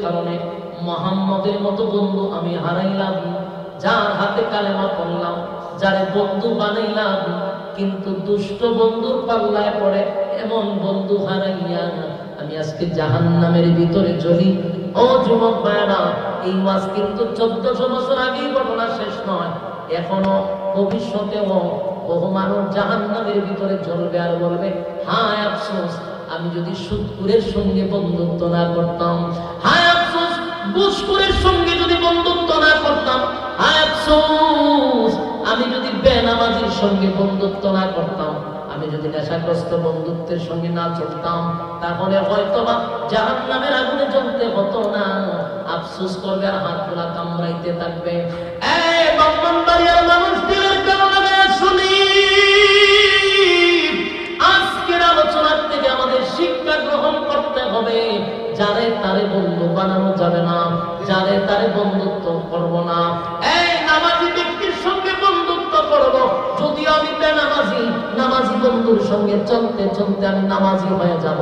কারণে মুহাম্মদের মতো বন্ধু আমি হারাইলাম, যার হাতে কালেমা পড়লাম, যারে বন্ধু বানাইলাম, কিন্তু দুষ্ট বন্ধুর পাল্লায় পড়ে এমন বন্ধু হারাইয়া আমি আজকে জাহান্নামের ভিতরে জ্বলি। ও যুবক ভাইরা, এই ওয়াজ কিন্তু 1400 বছর আগেই ঘটনা, শেষ নয়। এখনো ভবিষ্যতেও বহু মানুষ জাহান্নামের ভিতরে জ্বলবে আর বলবে, হায় আফসোস আমি যদি সুদখোরের সঙ্গে বন্ধুত্ব না করতাম, হায় আফসোস ঘুষখোরের সঙ্গে যদি বন্ধুত্ব না করতাম, হায় আফসোস আমি যদি বেনামাজির সঙ্গে বন্ধুত্ব না করতাম, আমি যদি নেশাগ্রস্ত বন্ধুত্বের সঙ্গে না চলতাম, তাহলে হয়তোবা জাহান্নামের আগুনে জ্বলতে হতো না। আফসোস করবে আর হাতগুলা কামড়াইতে থাকবে। এই ব্রাহ্মণবাড়িয়ার মানুষ দিলের কারণে শুনি, আজকের আলোচনার থেকে আমাদের শিক্ষা গ্রহণ করতে হবে। যারে তারে বন্ধু বানানো যাবে না, যারে তারে বন্ধুত্ব করব না। এই নামাজি ব্যক্তির সঙ্গে বন্ধুত্ব করব, যদি আমি বেনামাজি, নামাজি বন্ধুর সঙ্গে চলতে চলতে আমি নামাজি হয়ে যাব।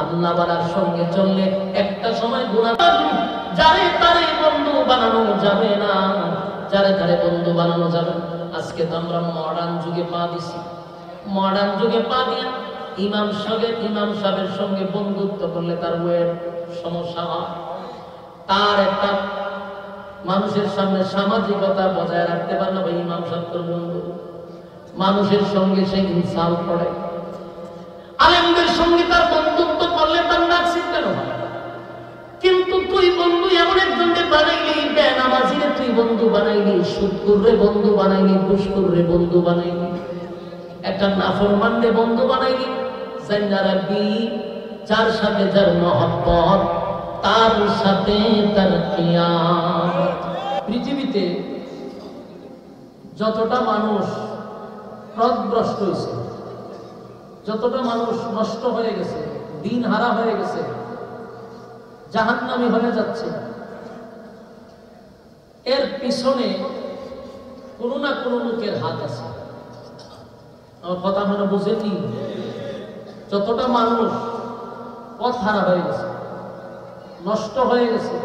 আল্লাহ ওয়ালার সঙ্গে চললে একটা সময় গুনাহ। যারে তারে বন্ধু বানানো যাবে না, যারে তারে বন্ধু বানানো যাবে। আজকে তো আমরা মডার্ন যুগে পা দিছি, মডার্ন যুগে পা দিয়ে ইমাম সাহেবের সঙ্গে বন্ধুত্ব করলে তার বইয়ের সমস্যা হয়। তার একটা মানুষের সামনে সামাজিকতা বজায় রাখতে পারে না, ভাই ইমাম সাহেব তোর বন্ধু। মানুষের সঙ্গে সে ইনসাল্ট করে। আলেমদের সঙ্গে তার বন্ধুত্ব করলে তার নাক ছিটকানো হয়। কিন্তু তুই বন্ধু এমন একজনকে বানাইলি, বেনামাজিরে তুই বন্ধু বানাইলি, সুদখোররে বন্ধু বানাইলি, ঘুষখোররে বন্ধু বানাইলি, একটা নাফরমানরে বন্ধু বানাইলি। যার সাথে যার মহব্বত, তার সাথে তার কিয়ামত। পৃথিবীতে যতটা মানুষ পথভ্রষ্ট হয়েছে, যতটা মানুষ নষ্ট হয়ে গেছে, দিন হারা হয়ে গেছে, জাহান্নামী হয়ে যাচ্ছে, এর পিছনে কোনো না কোনো লোকের হাত আছে। আমার কথা আপনারা বুঝেনি? যতটা মানুষ পথ হারা হয়ে গেছে, নষ্ট হয়ে গেছে,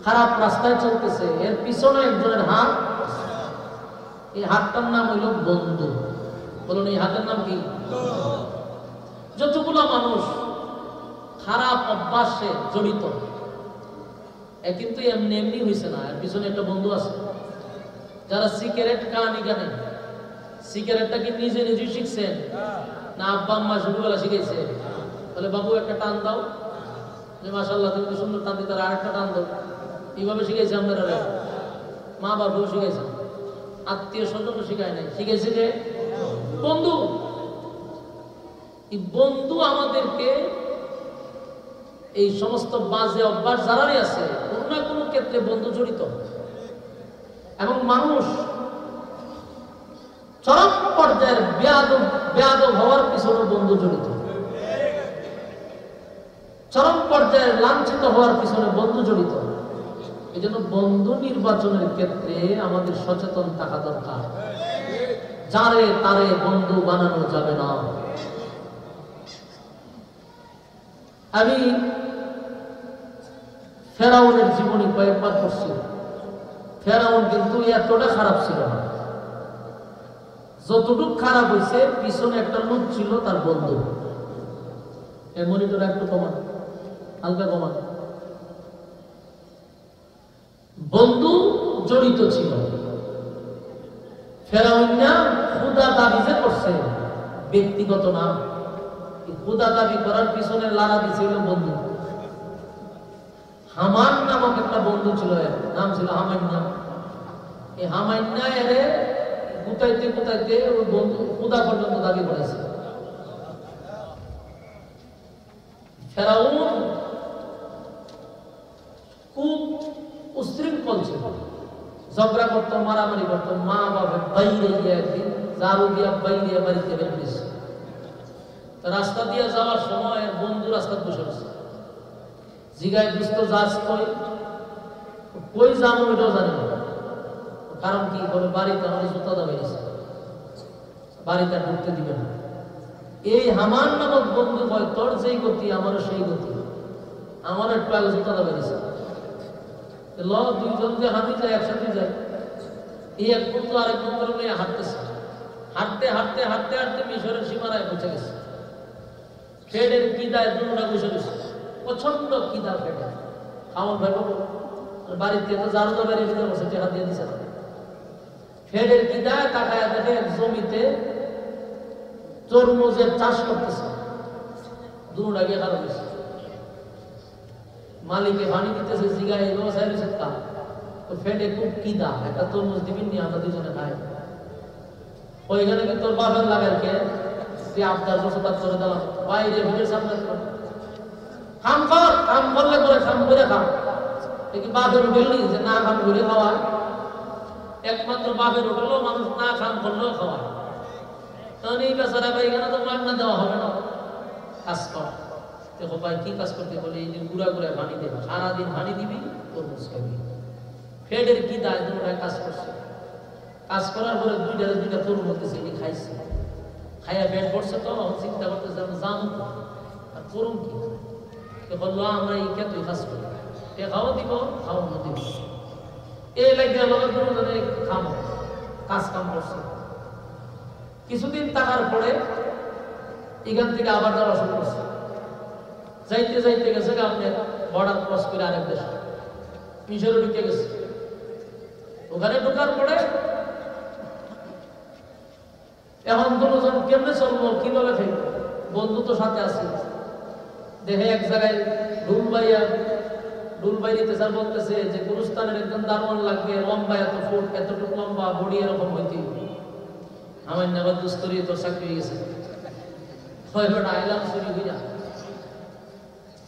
খারাপ রাস্তায় চলতেছে, এর পিছনে একজনের হাত। এই হাতটার নাম হইল বন্ধু। বলুন, এই হাতের নাম কি? যতগুলো মানুষ খারাপ অভ্যাসে জড়িত, কিন্তু এমনি এমনি হয়েছে না, এর পিছনে একটা বন্ধু আছে। যারা সিগারেট কাহানি জানে, সিগারেটটা কি নিজে নিজে শিখছেন না আব্বা আম্মা ছোটবেলা শিখেছে? বলে বাবু একটা টান দাও, মাশাআল্লাহ তুমি কি সুন্দর টান দিতে, আরেকটা টান দাও। এইভাবে শিখেছে আপনারা? মা বাবু শিখেছে, আত্মীয় স্বজন শিখায় নাই, শিখেছে যে বন্ধু। এই বন্ধু আমাদেরকে এই সমস্ত বাজে অভ্যাস যারাই আছে, কোনো না কোনো ক্ষেত্রে বন্ধু জড়িত। এবং মানুষ চরম পর্যায়ের বেয়াদব হওয়ার পিছনে বন্ধু জড়িত, চরম পর্যায়ের লাঞ্ছিত হওয়ার পিছনে বন্ধু জড়িত। এই জন্য বন্ধু নির্বাচনের ক্ষেত্রে আমাদের সচেতন থাকা দরকার। যারে তারে বন্ধু বানানো যাবে না। আমি ফেরাউনের জীবনী কয়েকবার পড়ছি। ফেরাউন কিন্তু এতটা খারাপ ছিল না, যতটুকু খারাপ হয়েছে পিছনে একটা লোক ছিল তার বন্ধু। এই মনিটর একটু কমান, হালকা কমান। বন্ধু জড়িত ছিল। ফেরাউন না খোদা দাবি যে করছে, ব্যক্তিগত না, খোদা দাবি করার পিছনে লাড়া দিছিল বন্ধু। হামান নামক একটা বন্ধু ছিল, নাম ছিল হামান্না। এই হামান্না এরে গুতাইতে গুতাইতে ওই বন্ধু খোদা পর্যন্ত দাবি করেছে। ফেরাউন খুব উশৃঙ্খল ছিল, ঝগড়া করতো, মারামারি করতো। মা বাবা বাইরে গিয়ে একদিন জারু দিয়া বাইরে বাড়িতে বের করেছে। রাস্তা দিয়ে যাওয়ার সময় বন্ধু রাস্তা বসে আছে, জিগায় দুস্থ যাস কই যাবো এটাও জানি না। কারণ কি বলে, বাড়িতে আমাদের জুতা দাবি গেছে, বাড়িতে ঢুকতে দিবে না। এই হামান নামক বন্ধু বলে, তোর যেই গতি আমারও সেই গতি, আমার একটু আলোচনা বেরিয়েছে দুইজন যে হাতি যায় একসাথে যায়, এই এক বন্ধু আরেক বন্ধুর নিয়ে হাঁটতেছে, হাঁটতে হাঁটতে হাঁটতে হাঁটতে মিশরের সীমানায় পৌঁছে গেছে। ফেডের কিদায় দুটা বসে গেছে, প্রচন্ড কিদা ফেডে আমার ভাই বাবু বাড়িতে তো জারু তো বেরিয়ে ভিতরে বসে টেকা দিয়ে দিচ্ছে। ফেডের কিদায় তাকায় দেখে জমিতে তরমুজের চাষ করতেছে, দুটা গিয়ে কারো গেছে। মালিকে পানি দিতেছে, জিগায় ব্যবসায় রয়েছে তা তো ফেডে খুব কিদা, একটা তরমুজ দিবেন নি আমরা দুজনে খাই। ওইখানে কিন্তু তোর বাপের লাগার কে তুই আপনার বসবাস করে দিলাম বাইরে ভিড়ের সামনে কাম কর, কাম করলে করে কাম করে খাম। কি বাপের হোটেল নেই যে না কাম করে খাওয়ায়? একমাত্র বাপের হোটেলও মানুষ না কাম করলেও খাওয়ায়। তখন এই বেচারা ভাই এখানে তো মাগনা দেওয়া হবে না, কাজ কর। দেখো ভাই কি কাজ করতে বলে, এই যে গুড়া গুড়ায় পানি দেবে, সারাদিন পানি দিবি তরমুজ খাবি। ফেডের কি দায় তোমরা কাজ করছে, কাজ করার পরে দুইটা তরমুজ দিছে, এনে খাইছে, খাইয়া পেট পড়ছে। তো চিন্তা করতেছে আমি জানো আর করুন কি, বললো আমরা এই ক্ষেত্রে কাজ করি, খাওয়া দিব খাওয়ানো দিব, এই লাগে আমাদের দুজনে খাবো কাজ কাম করছে। কিছুদিন থাকার পরে এখান থেকে আবার যাওয়া শুরু করছে, যাইতে যাইতে গেছে আপনি বর্ডার ক্রস করে আরেক দেশ মিশরে ঢুকে গেছে। ওখানে ঢোকার পরে এখন দুজন কেমনে চলবো, কিভাবে ফেলবো? বন্ধু তো সাথে আছে, দেখে এক জায়গায় ডুলবাই দিতে স্যার বলতেছে যে গুরুস্থানের একদম দারোয়ান লাগবে, লম্বা এত ফুট, এতটুকু লম্বা, বডি এরকম হইতে আমার নেবার দুস্তরি তোর চাকরি হয়ে গেছে। আইলাম চুরি হইয়া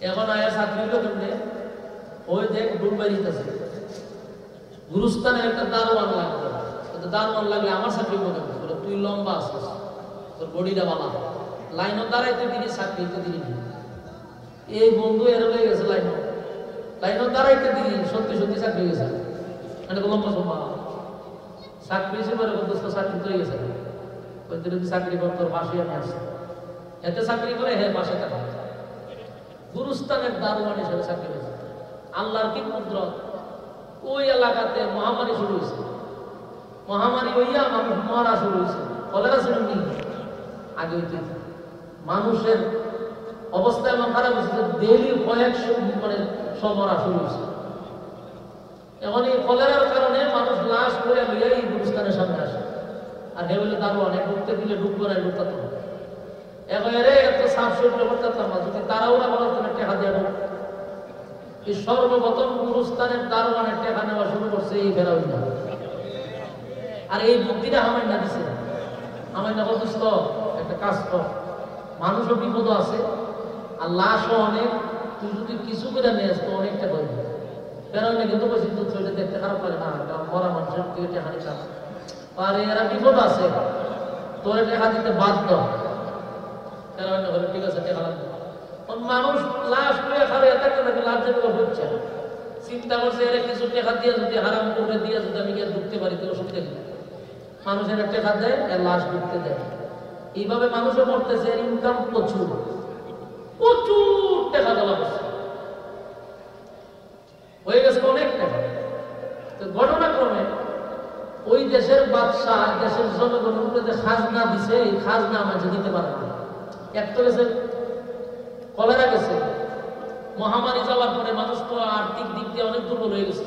এখন আয়া চাকরি হলো কেমনে? ওই দেখ ডুলবাই দিতেছে গুরুস্থানের একটা দারোয়ান লাগবে, দারোয়ান লাগলে আমার চাকরি হবে কেমন? তুই লম্বা আছিস, তোর বডিটা বালা, লাইনও দাঁড়াইতে দিলি চাকরি তো দিলি। এই বন্ধু এর হয়ে গেছে লাইনও দাঁড়াইতে দিলি, সত্যি সত্যি চাকরি হয়ে গেছে। মানে লম্বা সম্ভব চাকরি হিসেবে চাকরি তো হয়ে গেছে, ওই যদি চাকরি কর তোর পাশে আমি আসি, এতে চাকরি করে হ্যাঁ পাশে থাকা গুরুস্থানের দারোয়ান হিসেবে চাকরি হয়েছে। আল্লাহর কি কুদরত, ওই এলাকাতে মহামারী শুরু হয়েছে, মহামারী হইয়া মানুষ মরা শুরু হয়েছে। কলেরা শুরু নেই আগে হইতে, মানুষের অবস্থা এমন খারাপ হয়েছে, ডেইলি কয়েকশো মানে সব মরা শুরু হয়েছে। এখন এই কলেরার কারণে মানুষ লাশ করে লইয়া এই গুরুস্থানের সামনে আসে, আর হে বলে দারোয়ান ঢুকতে দিলে ঢুকবো না, ঢুকতাম এখন এরে এত সাফ সূত্র করতাম না, যদি তারাও না বলার জন্য টেকা দিয়ে ঢুক। এই সর্বপ্রথম গুরুস্থানের দারোয়ানের টেকা নেওয়া শুরু করছে এই ফেরাউন। আর এই বুদ্ধিটা আমার না দিছে, আমার না বলতেছ একটা কাজ কর, মানুষও বিপদ আছে আর লাশও অনেক, তুই যদি কিছু করে নিয়ে তো অনেকটা করবি। ফেরাউন কিন্তু বলছি তো ছবিটা দেখতে খারাপ লাগে না, মরা মানুষের দিকে হানি খারাপ, আর এরা বিপদ আছে, তোর টেকা দিতে বাধ্য। ফেরাউন বলে ঠিক আছে টেকা লাগবে। মানুষ লাশ করে খাবে এত একটা লাভ যেতে হচ্ছে, চিন্তা করছে এরা কিছু টেকা দিয়ে যদি হারাম করে দিয়ে যদি আমি গিয়ে ঢুকতে পারি তো অসুবিধা কি? মানুষের টেকা দেয় এর লাশ ঢুকতে দেয়, এইভাবে মানুষও মরতেছে। এর ইনকাম প্রচুর প্রচুর টাকা দেওয়া হয়ে গেছে অনেক টাকা। তো ঘটনাক্রমে ওই দেশের বাদশাহ দেশের জনগণের উপরে যে খাজনা দিছে, এই খাজনা আমাকে দিতে পারে না। এক তো গেছে কলেরা গেছে, মহামারী যাওয়ার পরে মানুষ তো আর্থিক দিক দিয়ে অনেক দুর্বল হয়ে গেছে,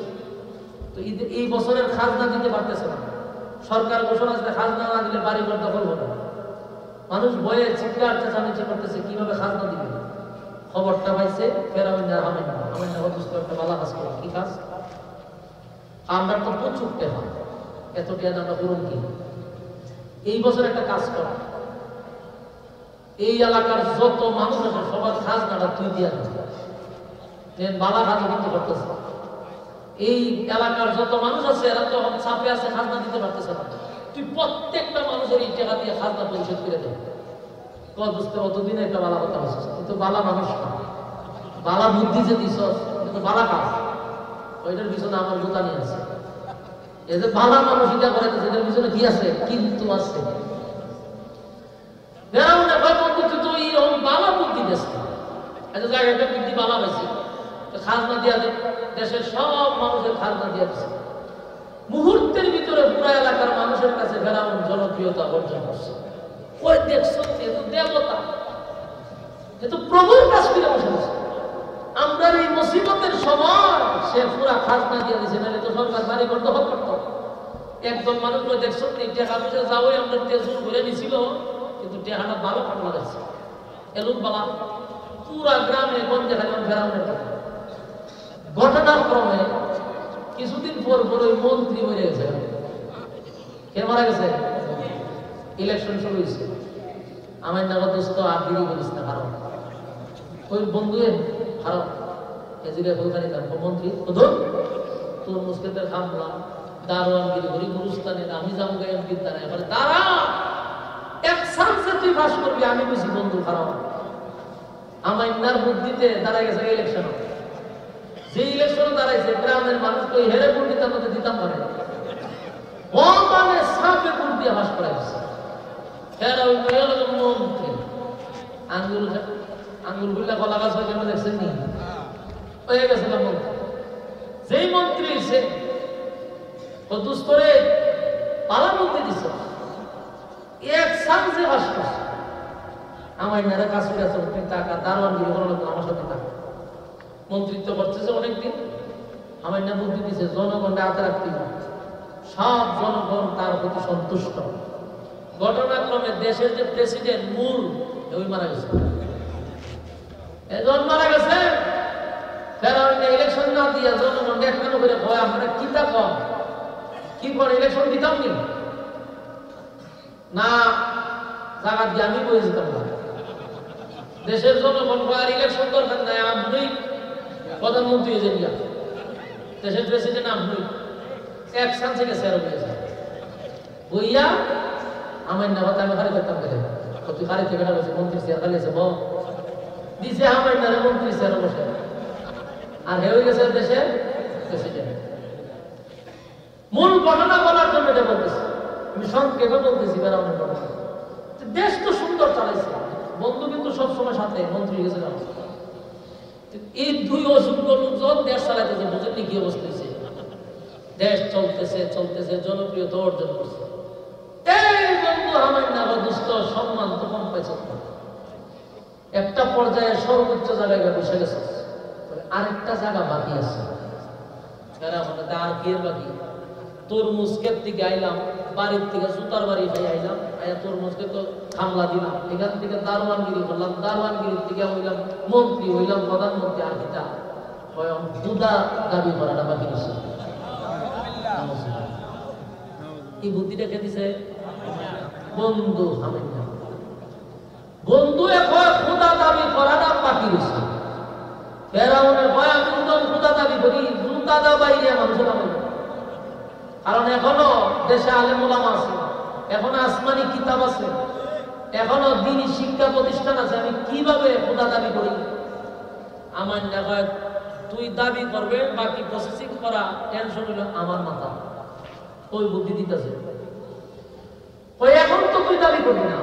তো এই বছরের খাজনা দিতে পারতেছে না। সরকার ঘোষণা আছে খাজনা না দিলে বাড়ি ঘর দখল হবে। মানুষ ভয়ে চিৎকার চেঁচামেচি করতেছে কিভাবে খাজনা দিবে। খবরটা পাইছে ফেরাউন একটা বালা কাজ করে, কি কাজ? আমরা তো প্রচুর টেকা, এত টেকা আমরা করুন কি? এই বছর একটা কাজ কর, এই এলাকার যত মানুষ আছে সবার খাজনাটা তুই দিয়া বালা খাজনা কিন্তু করতেছে। এই এলাকার যত মানুষ আছে এরা তো চাপে আছে, খাজনা দিতে পারতেছে না, তুই প্রত্যেকটা মানুষের এই টাকা দিয়ে খাজনা পরিশোধ করে দেবে। অতদিন একটা বালা কথা হচ্ছে, কিন্তু বালা মানুষ না, বালা বুদ্ধি যে দিস কিন্তু বালা কাজ, ওইটার পিছনে আমার জোতা নিয়ে আছে। এই যে বালা মানুষ এটা করে এটার পিছনে কি আছে? কিন্তু আছে। বালা বুদ্ধি দিস একটা বুদ্ধি বালা পাইছে, খাজনা দিয়া দেন, দেশের সব মানুষের খাজনা দিয়া দিচ্ছে। মুহূর্তের ভিতরে পুরা এলাকার মানুষের কাছে ফেরাউন জনপ্রিয়তা অর্জন করছে। ওই দেখছো, এ তো দেবতা, এ তো প্রভুর কাজ করে বসে আছে। আমরা এই মুসিবতের সময় সে পুরা খাজনা দিয়ে দিচ্ছে, নাহলে তো সরকার বাড়ি ঘর দখল করতো। একজন মানুষ দেখছো টেকা পয়সা যাওয়াই আমরা তেজুর ঘুরে নিছিল, কিন্তু টেকাটা ভালো কামলা যাচ্ছে এলুন বালা পুরা গ্রামে গঞ্জে খালি ফেরাউনের কথা। ঘটনার ক্রমে কিছুদিন পর পর ওই মন্ত্রী মরে গেছে। কে মারা গেছে? ইলেকশন শুরু হয়েছে। আমার নাম দোস্ত আবিরি বলিস না, কারণ ওই বন্ধুয়ের কারণ এজিরে ফুলকানি তার মন্ত্রী তোর মুসলিমদের হামলা দারোয়ানগিরি করি গুরুস্থানে আমি যাবো এমপির দ্বারা। এবারে তারা এক সাথে তুই ফাঁস করবি, আমি বেশি বন্ধু খারাপ। আমার ইন্দার বুদ্ধিতে দাঁড়ায় গেছে ইলেকশন। যে ইলেকশনে দাঁড়াইছে গ্রামের মানুষকে হেরে ভোট দিতাম দিতাম পারে, ও মানে সাপে ভোট দিয়ে ফাঁস করাইছে। মন্ত্রী আঙ্গুল গুলা গলা গাছ হয়ে গেল, দেখছেন নি? হয়ে গেছিলাম মন্ত্রী। যেই মন্ত্রী সে দুস্তরে পালা মন্ত্রী দিচ্ছে এক সাথে ফাঁস করছে। আমার নারে কাজ করে আছে টাকা দারোয়ানগিরি করার লোক আমার সাথে টাকা মন্ত্রিত্ব করতেছে অনেকদিন। আমার না বুদ্ধি দিচ্ছে জনগণকে হাতে রাখতে হবে, সব জনগণ তার প্রতি সন্তুষ্ট। ঘটনাক্রমে দেশের যে প্রেসিডেন্ট মূল ওই মারা গেছে, এজন মারা গেছে। ফেরাউন ইলেকশন না দিয়ে জনগণ একখানো করে ভয় আপনারা কিতা কম কি করে ইলেকশন দিতাম নি না জায়গা দিয়ে আমি বলে যেতাম না। দেশের জনগণ আর ইলেকশন দরকার নাই, আপনি প্রধানমন্ত্রী হয়েছেন, দেশের প্রেসিডেন্ট আপনি এক সাল থেকে স্যার হয়েছে বইয়া আমার না কথা আমি হারে করতাম করে তুই হারে থেকে বসে মন্ত্রী স্যার খালিয়েছে বল দিছে আমার না মন্ত্রী স্যার বসে আর হয়ে গেছে দেশের প্রেসিডেন্ট। মূল ঘটনা বলার জন্য এটা বলতেছি, আমি সংক্ষেপে বলতেছি। বেড়ানোর ঘটনা দেশ তো সুন্দর চালাইছে, বন্ধু কিন্তু সবসময় সাথে মন্ত্রী গেছে। এই দুই অসুস্থ লোকজন দেশ চালাইতেছে, বুঝেননি কি অবস্থা হয়েছে? দেশ চলতেছে চলতেছে, জনপ্রিয়তা অর্জন করছে। এই বন্ধু আমার না দুস্থ সম্মান তো কম পাইছে, একটা পর্যায়ে সর্বোচ্চ জায়গায় বসে গেছে, আরেকটা জায়গা বাকি আছে। আর কি বাকি? তরমুজ ক্ষেত থেকে আইলাম, বাড়ির থেকে জুতার বাড়ি খাই আইলাম, তরমুজকে তো হামলা দিলাম, এখান থেকে দারোয়ানগিরি করলাম, দারোয়ানগিরির থেকে হইলাম মন্ত্রী, হইলাম প্রধানমন্ত্রী। আর কিটা ক্ষুদা দাবি করাটা বাকি আছে। এই বুদ্ধিটা কে দিছে? বন্ধু আমি বন্ধু এখন ক্ষুদা দাবি করাটা বাকি রয়েছে। ফেরাউনের ভয় আমি ক্ষুদা দাবি করি, জুতা দা বাইরে মানুষের আমার। কারণ এখনো দেশে আলেম ওলামা আছে, এখনো আসমানি কিতাব আছে, এখনো দ্বীনি শিক্ষা প্রতিষ্ঠান আছে। আমি কিভাবে খোদা দাবি করি? আমার দেখা তুই দাবি করবে, বাকি প্রসেসিং করা টেনশন হইল আমার মাথা। ওই বুদ্ধি দিতেছে ওই এখন তো তুই দাবি করবি না,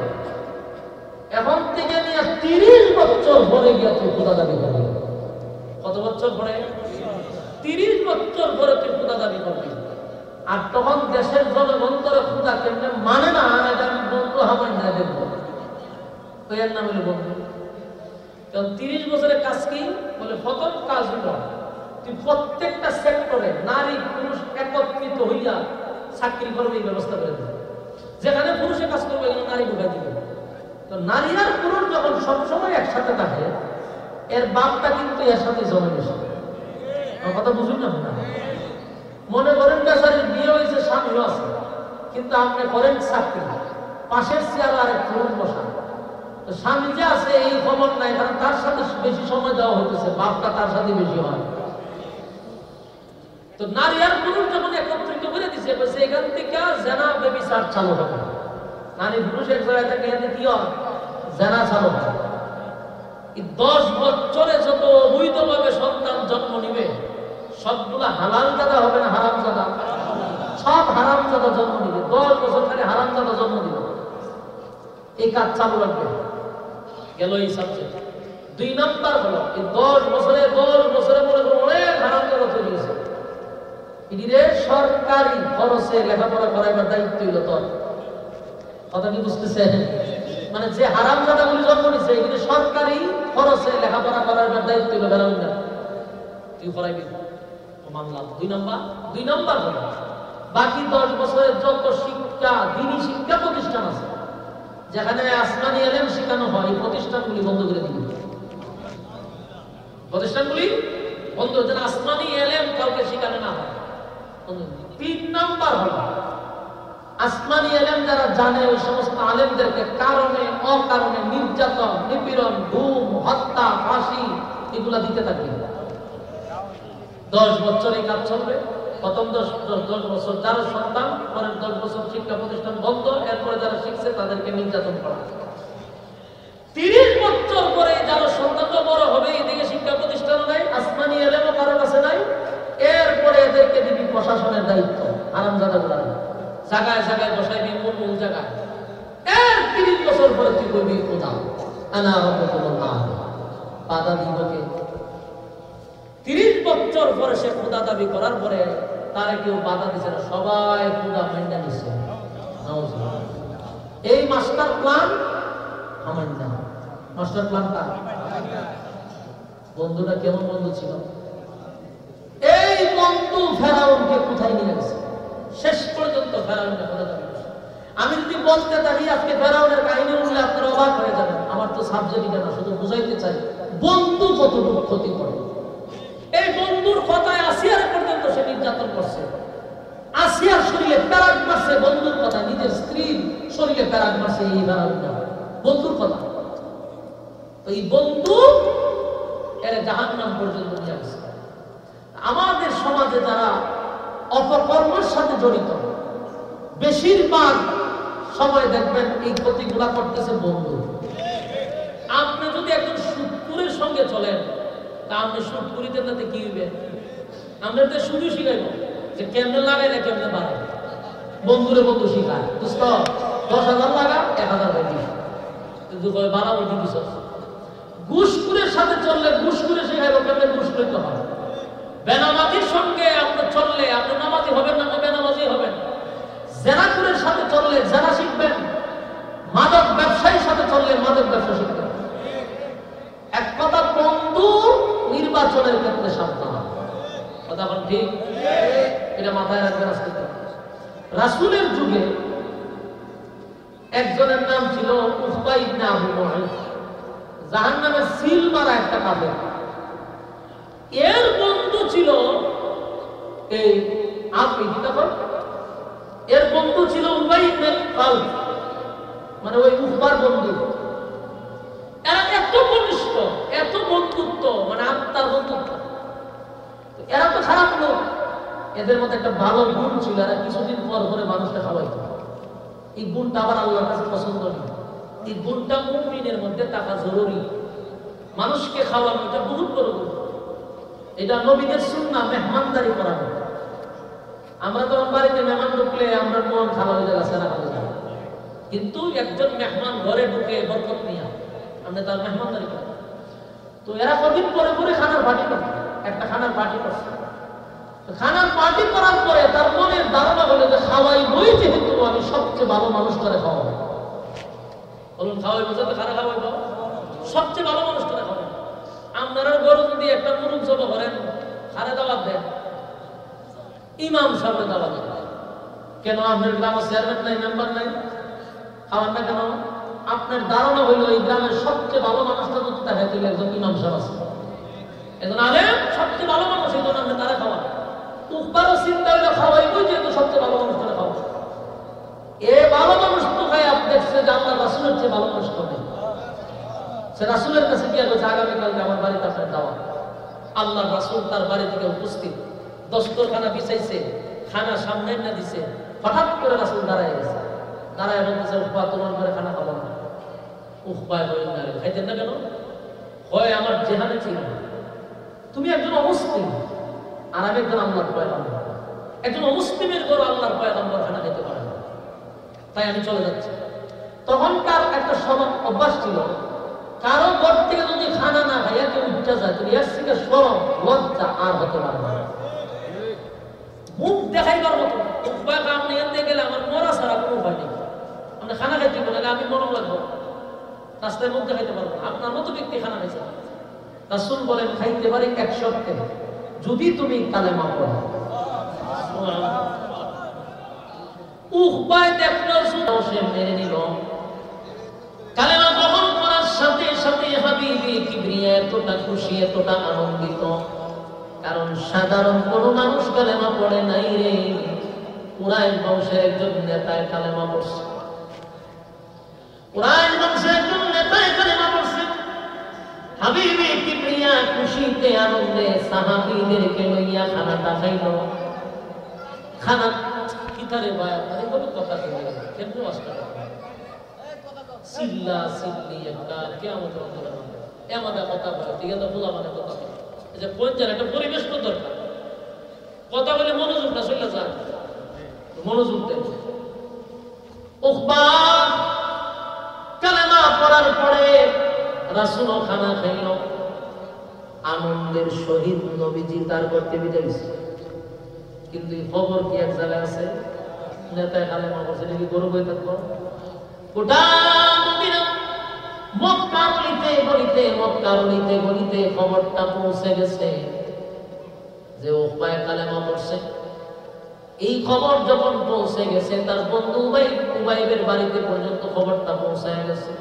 এখন থেকে নিয়ে 30 বছর পরে গিয়া তুই খোদা দাবি করবি। কত বছর পরে? 30 বছর পরে তুই খোদা দাবি করবি। আর তখন দেশের জনগণ তোর খোদা কেমনে মানে না, এটা আমি বন্ধু আমার না দেখবো। ওই এর নাম হলো বন্ধু। 30 বছরের কাজ কি বলে? প্রথম কাজ হলো তুই প্রত্যেকটা সেক্টরে নারী পুরুষ একত্রিত হইয়া চাকরি করবে এই ব্যবস্থা করে দেবে। যেখানে পুরুষে কাজ করবে এখানে নারী ঢুকাই দিবে। তো নারী আর পুরুষ যখন সবসময় একসাথে থাকে, এর বাপটা কিন্তু এর সাথে জমে গেছে। কথা বুঝুন না? মনে করেন বেচারির বিয়ে হয়েছে, স্বামীও আছে, কিন্তু আপনি করেন চাকরি, পাশের চেয়ার আর এক পুরুষ বসা। তো স্বামী যে আছে এই খবর নাই, কারণ তার সাথে বেশি সময় দেওয়া হইতেছে, বাপটা তার সাথে বেশি হয়। তো নারী আর পুরুষ যখন একত্রিত করে দিছে, এখান থেকে জেনা ব্যভিচার চালু হবে। নারী পুরুষ এক জায়গায় থেকে এখানে কি হয়? জেনা চালু হয়। 10 বছরে যত অবৈধভাবে সন্তান জন্ম নিবে সবগুলা হালাল জাদা হবে না হারাম জাদা? সব হারাম জাদা জন্ম নিবে। 10 বছর ধরে হারাম জাদা জন্ম দিবে। এই কাজ চালু রাখবে। গেল এই সাবজেক্ট। দুই নাম্বার হলো এই 10 বছরে মনে করো অনেক হারাম জায়গা তৈরি হয়েছে। এটিরে সরকারি খরচে লেখাপড়া করাইবার দায়িত্ব হইল তোর। কথা কি বুঝতেছেন? মানে যে হারাম জায়গাগুলি জন্ম নিচ্ছে এগুলি সরকারি খরচে লেখাপড়া করাইবার দায়িত্ব হইল বেড়াবেন না, তুই করাইবি মানলাম। দুই নাম্বার হলো বাকি 10 বছরের যত শিক্ষা দিনী শিক্ষা প্রতিষ্ঠান আছে যেখানে আসমানি ইলম শেখানো হয় এই প্রতিষ্ঠানগুলি বন্ধ করে দিবি। প্রতিষ্ঠানগুলি বন্ধ, যেন আসমানি ইলম কাউকে শেখানো না হয়। 3 নাম্বার হলো আসমানি ইলম যারা জানে ওই সমস্ত আলেমদেরকে কারণে অকারণে নির্যাতন, নিপীড়ন, গুম, হত্যা, ফাঁসি এগুলা দিতে থাকবে। 10 বছর এই কাজ চলবে। প্রথম 10 বছর যারা সন্তান, পরের 10 বছর শিক্ষা প্রতিষ্ঠান বন্ধ, এরপরে যারা শিখছে তাদেরকে নির্যাতন করা। 30 বছর পরে যারা সন্তানটা বড় হবে এদিকে শিক্ষা প্রতিষ্ঠান নাই, আসমানি ইলমও কারো কাছে নাই, এরপরে এদেরকে দিবি প্রশাসনের দায়িত্ব। আরামজাদাগুলা জায়গায় জায়গায় বসাইবি, মূল জায়গায়। এর 30 বছর পরে তুই করবি খোদা আনা রাব্বুকুল্লাহ, বাধা দিবকে। 30 বছর পরে সে খোদা দাবি করার পরে তারা কেউ বাধা দিচ্ছে না, সবাই খোদা মাইন্ডা নিচ্ছে। এই মাস্টার প্ল্যান আমার না, মাস্টার প্ল্যানটা বন্ধুটা কেমন বন্ধু ছিল? এই বন্ধু ফেরাউনকে কোথায় নিয়ে গেছে? শেষ পর্যন্ত ফেরাউনকে খোদা দাবি করছে। আমি যদি বলতে থাকি আজকে ফেরাউনের কাহিনী উঠলে আপনারা অবাক হয়ে যাবেন। আমার তো সাবজেক্ট না, শুধু বুঝাইতে চাই বন্ধু কতটুকু ক্ষতি করে। এই বন্ধুর কথায় আসিয়ার পর্যন্ত সে নির্যাতন করছে। আসিয়ার শরীরে প্যারাগ মারছে বন্ধুর কথা, নিজের স্ত্রীর শরীরে প্যারাগ মারছে এই বন্ধুর কথা। তো এই বন্ধু এর জাহান্নাম পর্যন্ত নিয়ে গেছে। আমাদের সমাজে যারা অপকর্মের সাথে জড়িত বেশিরভাগ সময় দেখবেন এই ক্ষতিগুলা করতেছে বন্ধু। আপনি যদি একজন সুদখোরের সঙ্গে চলেন তা আপনি সুদখোরিতে নাতে কি হইবে? আমরা তো শুধু শিখাইব যে কেমনে লাগাইলে কেমনে বাড়ে। বন্ধুরে বন্ধু শিখায়, দোস্ত 10,000 লাগা 1,000 বেশি কিন্তু বাড়াবো দিস। ঘুষখোরের সাথে চললে ঘুষখোরে শিখাইব কেমনে ঘুষ লইতে হয়। বেনামাজির সঙ্গে আপনি চললে আপনি নামাজি হবেন না, বেনামাজি হবেন। জেনাখোরের সাথে চললে জেনা শিখবেন, মাদক ব্যবসায়ীর সাথে চললে মাদক ব্যবসা শিখবেন। এক কথা বন্ধু নির্বাচনের ক্ষেত্রে সাবধান। কথা বল ঠিক, এটা মাথায় রাখবেন। আজকে রাসূলের যুগে একজনের নাম ছিল উকবা ইবনে আবু মুআইত, জাহান্নামে সিল মারা একটা কাফের। এর বন্ধু ছিল এই এর বন্ধু ছিল উবাই ইবনে খালদ, মানে ওই উকবার বন্ধু। এরা এত ঘনিষ্ঠ, এত বন্ধুত্ব, মানে আত্মার বন্ধুত্ব। এরা তো খারাপ লোক, এদের মধ্যে একটা ভালো গুণ ছিল, এরা কিছুদিন পর পরে মানুষকে খাওয়াইতো। এই গুণটা আবার আল্লাহর কাছে পছন্দ নেই। এই গুণটা মুমিনের মধ্যে থাকা জরুরি। মানুষকে খাওয়ানো এটা বহুত বড় গুণ। এটা নবীদের সুন্নাহ, মেহমানদারি করানো। আমরা তো বাড়িতে মেহমান ঢুকলে আমরা মন খাওয়া হয়ে যায়, সেরা হয়ে যায়। কিন্তু একজন মেহমান ঘরে ঢুকে বরকত নিয়ে আমরা তার মেহমানদারি করি। তো এরা কদিন পরে পরে খানার পার্টি করে, একটা খানার পার্টি করছে। খানার পার্টি করার পরে তার মনে ধারণা হলো যে খাওয়াই বই, যেহেতু আমি সবচেয়ে ভালো মানুষ করে খাওয়াবো। বলুন খাওয়াই বোঝা তো খানা খাওয়াইব, সবচেয়ে ভালো মানুষ করে খাওয়াবো। আপনারা গরু যদি একটা মুরুগ জবা করেন, খানে দাওয়াত দেন, ইমাম সামনে দাওয়াত দেন। কেন আপনার গ্রামের চেয়ারম্যান নাই, মেম্বার নাই, খাওয়ান না কেন? আপনার ধারণা হইলো এই গ্রামের সবচেয়ে ভালো মানুষটা যদি তাকে তুলে একজন ইমাম সাহেব আছে, একজন আলেম, সবচেয়ে ভালো মানুষ, এই জন্য আপনি তারা খাওয়ান। উকবারও চিন্তা হইলো খাওয়াইবো, যেহেতু সবচেয়ে ভালো মানুষ তারা খাওয়া। এ ভালো মানুষ তো খাই আপনি দেখছে যে আল্লাহ রাসূলের চেয়ে ভালো মানুষ করে। সে রাসূলের কাছে গিয়ে বলছে আগামীকালকে আমার বাড়িতে আপনার দাওয়াত। আল্লাহ রাসূল তার বাড়ি থেকে উপস্থিত, দস্তরখানা বিছাইছে, খানা সামনে না দিছে। হঠাৎ করে রাসূল দাঁড়ায় গেছে, দাঁড়ায় বলতেছে উকবা তোমার ঘরে খানা খাবো না। উকবা বলেন না, খাইতেন না কেন? হয় আমার জেহানে ছিল, তুমি একজন অমুসলিম আর আমি একজন আল্লাহর পয়গম্বর। একজন অমুসলিমের ঘর আল্লাহর পয়গম্বর খানা খেতে পারে না, তাই আমি চলে যাচ্ছি। তখনকার একটা অভ্যাস ছিল, কারো ঘর থেকে যদি খানা না খাইয়া কেউ উঠতে যায়, তুমি এর থেকে সরম লজ্জা আর হতে পারবে না। মুখ দেখাইবার মতো উপায় আপনি এনতে গেলে আমার মরা ছাড়া কোনো উপায় নেই। আপনি খানা খাইতে বলে আমি মরম লাগবো, রাস্তায় মুখ দেখাইতে পারবো না। আপনার মতো ব্যক্তি খানা খাইছে, রাসূল বলেন খাইতে পারে 1 সপ্তাহে যদি তুমি কালেমা পড়ো। উপায় দেখলো সে মেনে নিল। কালেমা গ্রহণ করার সাথে সাথে হাবিবি কিবরিয়া এতটা খুশি, এতটা আনন্দিত, কারণ সাধারণ কোনো মানুষ কালেমা পড়ে নাই রে। কুরাইশ বংশের একজন নেতায় কালেমা পড়ছে, কুরাইশ বংশের একজন নেতায় কালেমা পড়ছে। হাবিবি কিবরিয়া খুশিতে আনন্দে সাহাবীদেরকে লইয়া খানাটা খাইল। খানা কিতারে ভাই আরে কোনো কথা কই কেমন আসছে সিল্লা সিল্লি একটা কিয়ামত রব্বুল আলামিন এমন কথা বলে ঠিক আছে, বলা মানে কথা এই যে পঞ্চায়েত একটা পরিবেশ তো দরকার, কথা বলে মনোযোগ না চলে যায়, মনোযোগ দেন। উকবা কালেমা পড়ার পরে রাসূল খানা খাইল, আনন্দের সহিত নবীজি তার করতে বিদাইছে। কিন্তু খবর কি এক জায়গায় আছে, নেতায় কালেমা পড়ছে নাকি গরু বই থাকবো গোটা মদিনা মক্কার গলিতে গলিতে, মক্কার গলিতে গলিতে খবরটা পৌঁছে গেছে যে উকবায় কালেমা পড়ছে। এই খবর যখন পৌঁছে গেছে তার বন্ধু উবাইবের বাড়িতে পর্যন্ত খবরটা পৌঁছায় গেছে।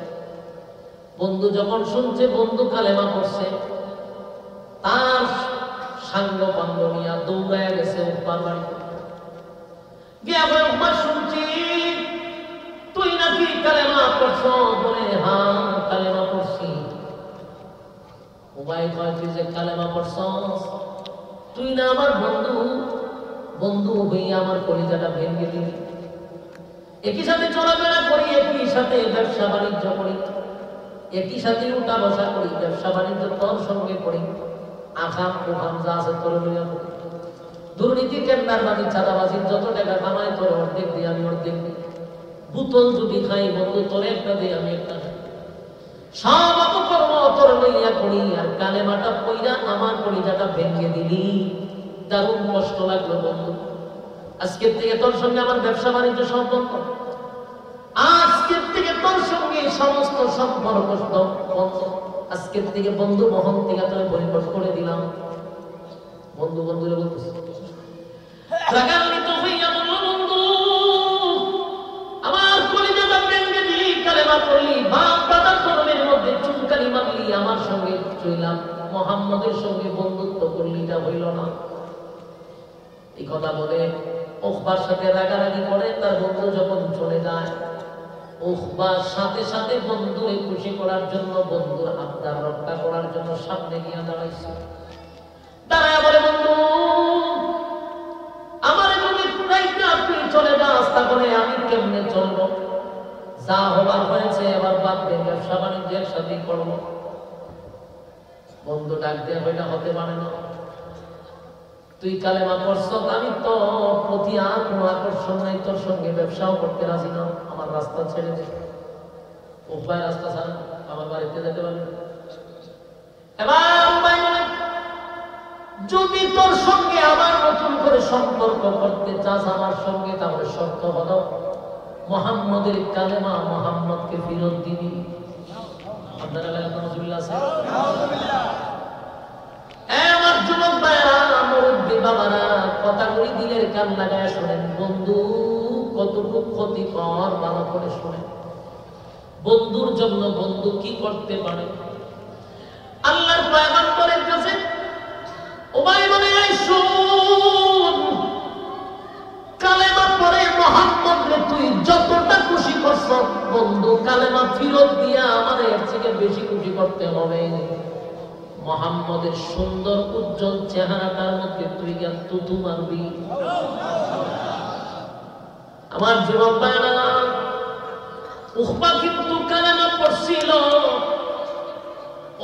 বন্ধু যখন শুনছে বন্ধু কালেমা পড়ছে, তার সাঙ্গ পাঙ্গ নিয়া দৌড়ায় গেছে উকবার বাড়িতে গিয়া বলে উকবা শুনছি তুই নাকি কালেমা পড়ছ? বলে হ্যাঁ কালেমা পড়ছি। উবাই কয় তুই যে কালেমা পড়ছ, তুই না আমার বন্ধু, বন্ধু হইয়া আমার কলিজাটা ভেঙে দিলি। একই সাথে চলাফেরা করি, একই সাথে ব্যবসা বাণিজ্য করি, একই সাথে উঠা বসা করি, ব্যবসা বাণিজ্য তোর সঙ্গে করি, আখাম ওখাম যা আছে তোর লইয়া করি। দুর্নীতি টেন্ডারবাজি চাঁদাবাজি যত টাকা কামাই তোর অর্ধেক দিই, আমি অর্ধেক দিই। বোতল যদি খাই বন্ধু তোর একটা দিই, আমি একটা খাই। সব অপকর্ম তোর লইয়া করি, আর কালেমাটা পইরা আমার কলিজাটা ভেঙে দিলি। দারুণ কষ্ট লাগলো বন্ধু। আজকের থেকে তোর সঙ্গে আমার ব্যবসা বাণিজ্য সব বন্ধ, আজকের থেকে তোর সঙ্গে সমস্ত সম্পর্ক বন্ধ। আজকের থেকে বন্ধু মহল থেকে তোর বয়কট করে দিলাম। বন্ধু বন্ধুরে বলতেছে, রাগান্বিত হইয়া বলল বন্ধু আমার কলিজাটা ভেঙে দিলি, কালেমা পড়লি, বাপ দাদার ধর্মের মধ্যে চুনকালি মারলি, আমার সঙ্গে চইলাম, মুহাম্মদের সঙ্গে বন্ধুত্ব করলি, এটা হইল না। এই কথা বলে উকবার সাথে রাগারাগি করে। তার বন্ধু যখন চলে যায়, উকবার সাথে সাথে বন্ধুরে খুশি করার জন্য, বন্ধুর আবদার রক্ষা করার জন্য সামনে গিয়ে দাঁড়াইছে। দাঁড়ায় বলে বন্ধু আমার যদি আপনি চলে যা আস্থা করে, আমি কেমনে চলবো? যা হবার হয়েছে এবার বাদ দেন, ব্যবসা বাণিজ্যের সাথেই করবো। বন্ধু ডাক দিয়ে ওইটা হতে পারে না, তুই কালেমা পড়ছ, আমি তো প্রতি আর কোনো আকর্ষণ নাই, তোর সঙ্গে ব্যবসাও করতে রাজি না, আমার রাস্তা ছেড়ে দে। উপায় রাস্তা ছাড়া আমার বাড়িতে যেতে পারবে। এবার উপায় বলে যদি তোর সঙ্গে আবার নতুন করে সম্পর্ক করতে চাস আমার সঙ্গে, তাহলে শর্ত হলো মুহাম্মদের কালেমা মুহাম্মদকে ফেরত দিবি। আপনারা আলহামদুলিল্লাহ আছে আমার যুবক ভাইরা, মুরব্বী বাবারা, কথাগুলি দিলের কান লাগায় শোনেন। বন্ধু কতটুকু ক্ষতিকর ভালো করে শোনেন। বন্ধুর জন্য বন্ধু কি করতে পারে? আল্লাহর পয়গম্বরের কাছে উবাই বলে শুন, কালেমা পড়ে মুহাম্মদকে তুই যতটা খুশি করছ, বন্ধু কালেমা ফেরত দিয়া আমাদের এর থেকে বেশি খুশি করতে হবে। মুহাম্মদের সুন্দর উজ্জ্বল চেহারাটার মধ্যে তুই জ্ঞান তুতু মারবি। আমার যুবক ভাইরা, উকবা কিন্তু কালেমা পড়ছিল,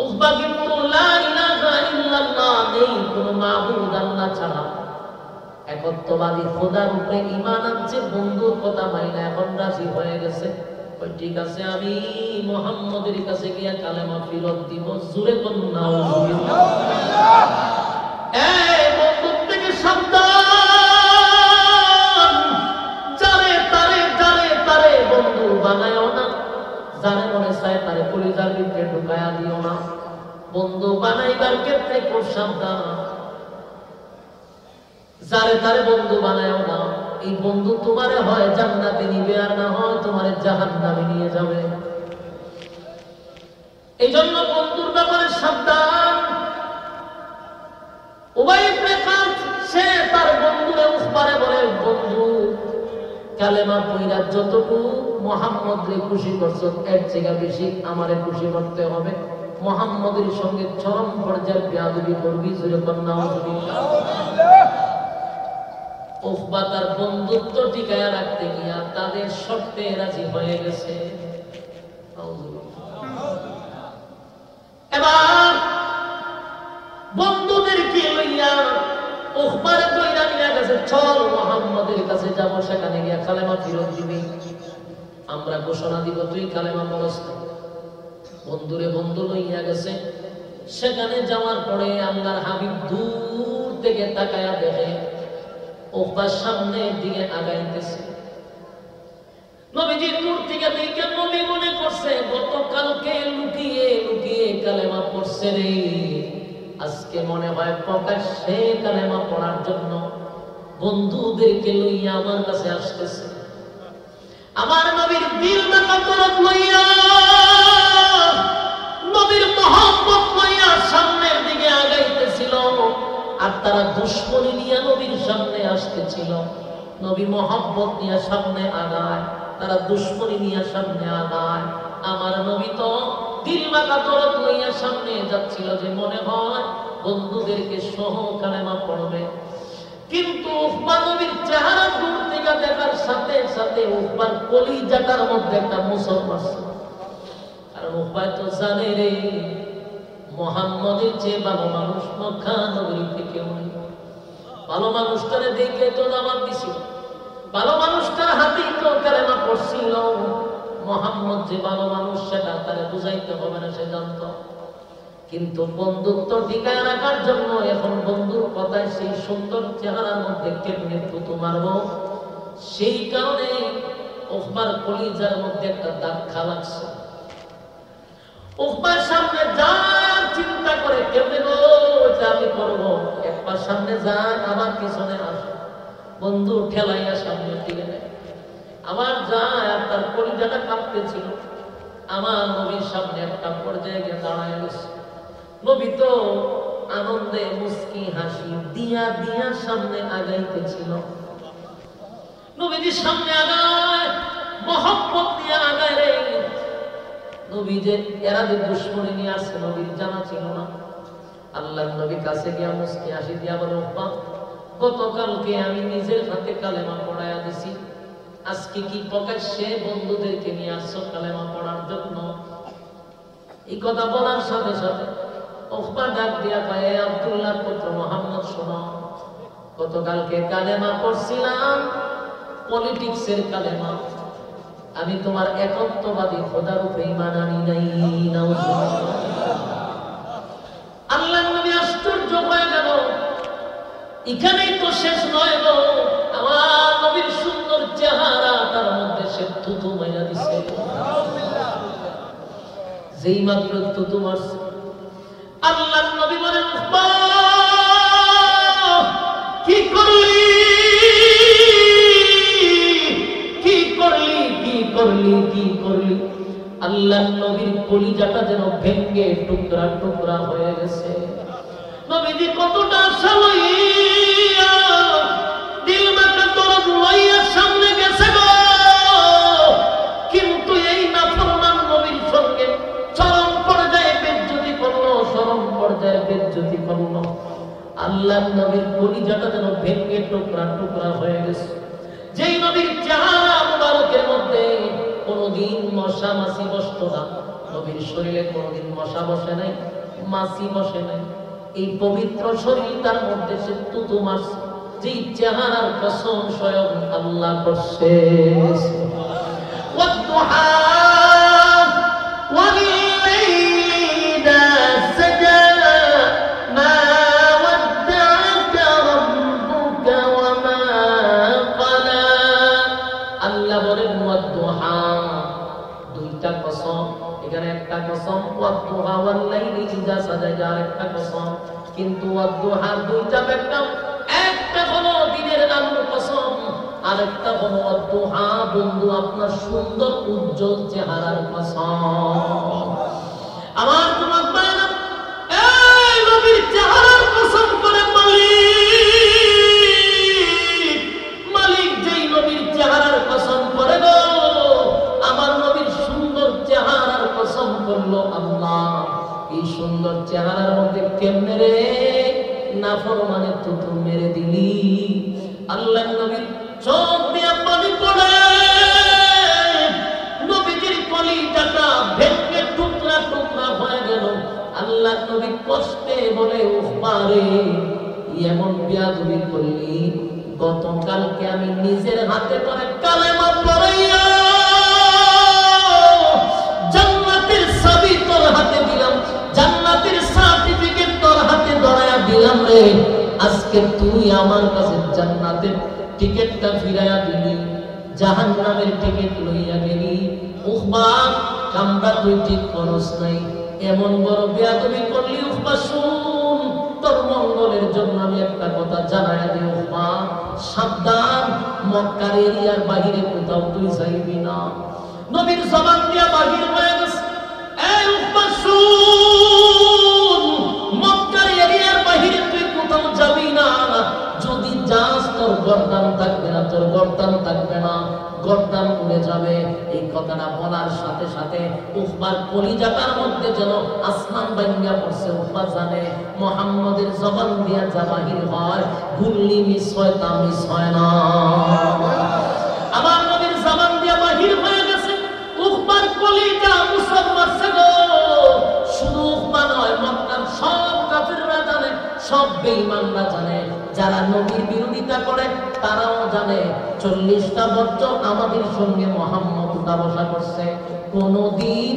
উকবা কিন্তু লা ইলাহা ইল্লাল্লাহ, নেই কোনো মাবুদ আল্লাহ ছাড়া, একত্ববাদী খোদার উপরে ঈমান আনছে, বন্ধুর কথা মাইনা এখন রাজি হয়ে গেছে। ঠিক আছে, আমি মুহাম্মদের কাছে গিয়া কালেমা ফিরত দিব। জোরে বলুন নাউজুবিল্লাহ। এই বন্দুক থেকে সাবধান, যারে তারে বন্ধু বানায়ও না, যারে মনে চায় তারে কলিজার ভিতরে ঢুকায়া দিও না। বন্ধু বানাইবার ক্ষেত্রে খুব সাবধান, যারে তারে বন্ধু বানায়ও না। এই বন্ধু তোমারে হয় জান্নাতে নিবে, আর না হয় তোমারে জাহান্নামে নিয়ে যাবে। এই জন্য বন্ধুর ব্যাপারে সাবধান। উবাই ইবনে কাব সে তার বন্ধুরে উসমানে বলে, বন্ধু কালেমা পয়রা যতটুকু মুহাম্মদরে খুশি করছো এর থেকে বেশি আমারে খুশি করতে হবে। মুহাম্মদের সঙ্গে চরম পর্যায়ে বেয়াদবি করবি। জোরে বলুন নাউজুবিল্লাহ। উকবা তার বন্ধুত্ব টিকায়া রাখতে গিয়া তাদের শর্তে রাজি হয়ে গেছে। এবার বন্ধুদেরকে লইয়া উকবারে কইরা নিয়ে গেছে, চল মুহাম্মদের কাছে যাব, সেখানে গিয়া কালেমা ফিরত দিবি, আমরা ঘোষণা দিব তুই কালেমা পড়স। বন্ধুরে বন্ধু লইয়া গেছে। সেখানে যাওয়ার পরে আল্লাহর হাবিব দূর থেকে তাকায়া দেখে উকবার সামনের দিকে আগাইতেছে। নবীজি দূর থেকে দেখে নবী মনে করছে গতকালকে লুকিয়ে লুকিয়ে কালেমা পড়ছে রে, আজকে মনে হয় প্রকাশ্যে কালেমা পড়ার জন্য বন্ধুদেরকে লইয়া আমার কাছে আসতেছে। আমার নবীর দিল মাকাতরত লইয়া, নবীর মহব্বত লইয়া সামনের দিকে আগাইতেছিল, আর তারা দুশ্মনী নিয়ে নবীর সামনে আসতেছিল। নবী মহব্বত নিয়ে সামনে আগায়, তারা দুশ্মনী নিয়ে সামনে আগায়। আমার নবী তো দিল মাকাতরত লইয়া সামনে যাচ্ছিল, যে মনে হয় বন্ধুদেরকে সহ কালেমা পড়বে। কিন্তু উকবা নবীর চেহারা দূর থেকে দেখার সাথে সাথে উকবার কলিজাটার মধ্যে একটা মুসর মারছে। কারণ উকবা তো জানে রে মুহাম্মদের চেয়ে ভালো মানুষ মক্কা নগরীতে কেউ নেই। ভালো মানুষটারে দেখে তো দাওয়াত দিছিল, ভালো মানুষটার হাতেই তো কালেমা পড়ছিল। মুহাম্মদ যে ভালো মানুষ সেটা তারে বুঝাইতে হবে না, সে জানত। কিন্তু বন্ধুত্ব টিকায় রাখার জন্য এখন বন্ধুর কথায় সেই সুন্দর চেহারার মধ্যে কেমনে থুতু মারবো, সেই কারণে উকবার কলিজার মধ্যে একটা ধাক্কা লাগছে। উকবার সামনে যার চিন্তা করে কেমনে আমি করবো, একবার সামনে যান আবার পিছনে আসে, বন্ধু ঠেলাইয়া সামনে দিকে নেয়, আবার যায়। আর তার কলিজাটা কাঁপতেছিল। আমার নবীর সামনে একটা পর্যায়ে গিয়ে দাঁড়ায় গেছে। নবী তো আনন্দে মুস্কি হাসি দিয়া দিয়া সামনে আগাইতেছিল। নবীজির সামনে আগায়, মহব্বত দিয়া আগায় রে। নবী যে এরা যে দুশ্মনী নিয়ে আসছে নবীর জানা ছিল না। আল্লাহর নবী কাছে গিয়া মুস্কি হাসি দিয়া বলে, উকবা গতকালকে আমি নিজের হাতে কালেমা পড়াইয়া দিছি, আজকে কি প্রকাশ্যে বন্ধুদেরকে নিয়ে আসছো কালেমা পড়ার জন্য? এই কথা বলার সাথে সাথে উকবা ডাক দিয়া কয়, আব্দুল্লাহর পুত্র মুহাম্মদ শোনো, গতকালকে কালেমা পড়ছিলাম পলিটিক্সের কালেমা, আমি তোমার একত্ববাদী খোদার উপরে ঈমান আনি নাই। নাউজুবিল্লাহ। আল্লাহর নবী আশ্চর্য হয়ে গেল, এখানেই তো শেষ নয় গো, আমার নবীর সুন্দর চেহারা তার মধ্যে সে থুতু মাইরা দিছে। যেই মাত্র থুতু মারছে, আল্লাহর নবী বলেন, উকবা কি করলি, কি করলি, কি করলি, কি করলি? আল্লাহর নবীর কলিজাটা যেন ভেঙে টুকরা টুকরা হয়ে গেছে। নবীজি কতটা আশা লইয়া দিল মাকাতরত লইয়া সামনে গেছে গো, কিন্তু এই নাফরমান নবীর সঙ্গে চরম পর্যায়ে বেজ্জতি করলো, চরম পর্যায়ে বেজ্জতি করলো। আল্লাহর নবীর কলিজাটা যেন ভেঙে টুকরা টুকরা হয়ে গেছে। যেই নবীর চেহারা মুবারকের মধ্যে কোনদিন মশা মাছি বসতো না, নবীর শরীরে কোনদিন মশা বসে নাই, মাছি বসে নাই, এই পবিত্র শরীরটার মধ্যে সে থুতু মারছে, যেই চেহারার কসম স্বয়ং আল্লাহ করছে। আল্লাহ বলেন ওয়াদ-দুহা, দুইটা কসম, এখানে একটা কসম ওয়াদ-দুহা ওয়াল লাইলি ইযা সাজা, আরেকটা কসম। কিন্তু ওয়াদ-দুহা দুইটা ব্যাখ্যা, একটা হলো দিনের আলোর কসম, আরেকটা হলো ওয়াদ-দুহা বন্ধু আপনার সুন্দর উজ্জ্বল চেহারার কসম। আমার তোমার বাইনা এই নবীর চেহারার কসম করে মালিক যেই নবীর চেহারার কসম করে গো, আমার নবীর সুন্দর চেহারার কসম করলো আল্লাহ। এই সুন্দর চেহারার মধ্যে কেমনে রে নাফরমানের থুতু মেরে দিলি। আল্লাহ নবীর চোখ দিয়ে পানি পড়ে, নবীজির কলিজাটা ভেঙে টুকরা টুকরা হয়ে গেল। আল্লাহ নবী কষ্টে বলে উফরে এমন বেয়াদবি করলি, গতকালকে আমি নিজের হাতে করে কালেমা পড়াইয়া জান্নাতের চাবি তোর হাতে দিলাম, জান্নাতের সার্টিফিকেট তোর হাতে ধরায়া দিলাম রে। আজকে তুই আমার কাছে জান্নাতের টিকেটটা ফিরাইয়া দিলি, জাহান্নামের টিকেট লইয়া গেলি। উখবা কামটা তুই ঠিক করস নাই, এমন বড় বেয়াদবি করলি। উখবা শুন, তোর মঙ্গলের জন্য আমি একটা কথা জানাইয়া দিই উখবা, সাবধান, মক্কার এরিয়ার বাহিরে কোথাও তুই যাইবি না। নবীর জবান দিয়া বাহির হয়ে গেছে, এই উখবা শুন, মক্কার এরিয়ার বাহিরে তুই কোথাও যাবি না। যদি যাস তোর গর্দান থাকবে না, তোর গর্দান থাকবে না, গর্দান উড়ে যাবে। এই কথাটা বলার সাথে সাথে উখবার কলিজাটার মধ্যে যেন আসমান ভাঙিয়া পড়ছে। উখবা জানে মুহাম্মদের জবান দিয়া যা বাহির হয় গুল্লি মিস হয়, তা মিস হয় না। আমার নবীর জবান দিয়া বাহির হয়ে গেছে, উখবার কলিজা মুসল মারছে গো। শুধু উখবা নয়, মক্কার সব কাফিররা জানে, সব বেঈমানরা জানে, যারা নবীর বিরোধিতা করে তারাও জানে 40টা বছর আমাদের সঙ্গে মুহাম্মদ উঠা বসা করছে, কোনদিন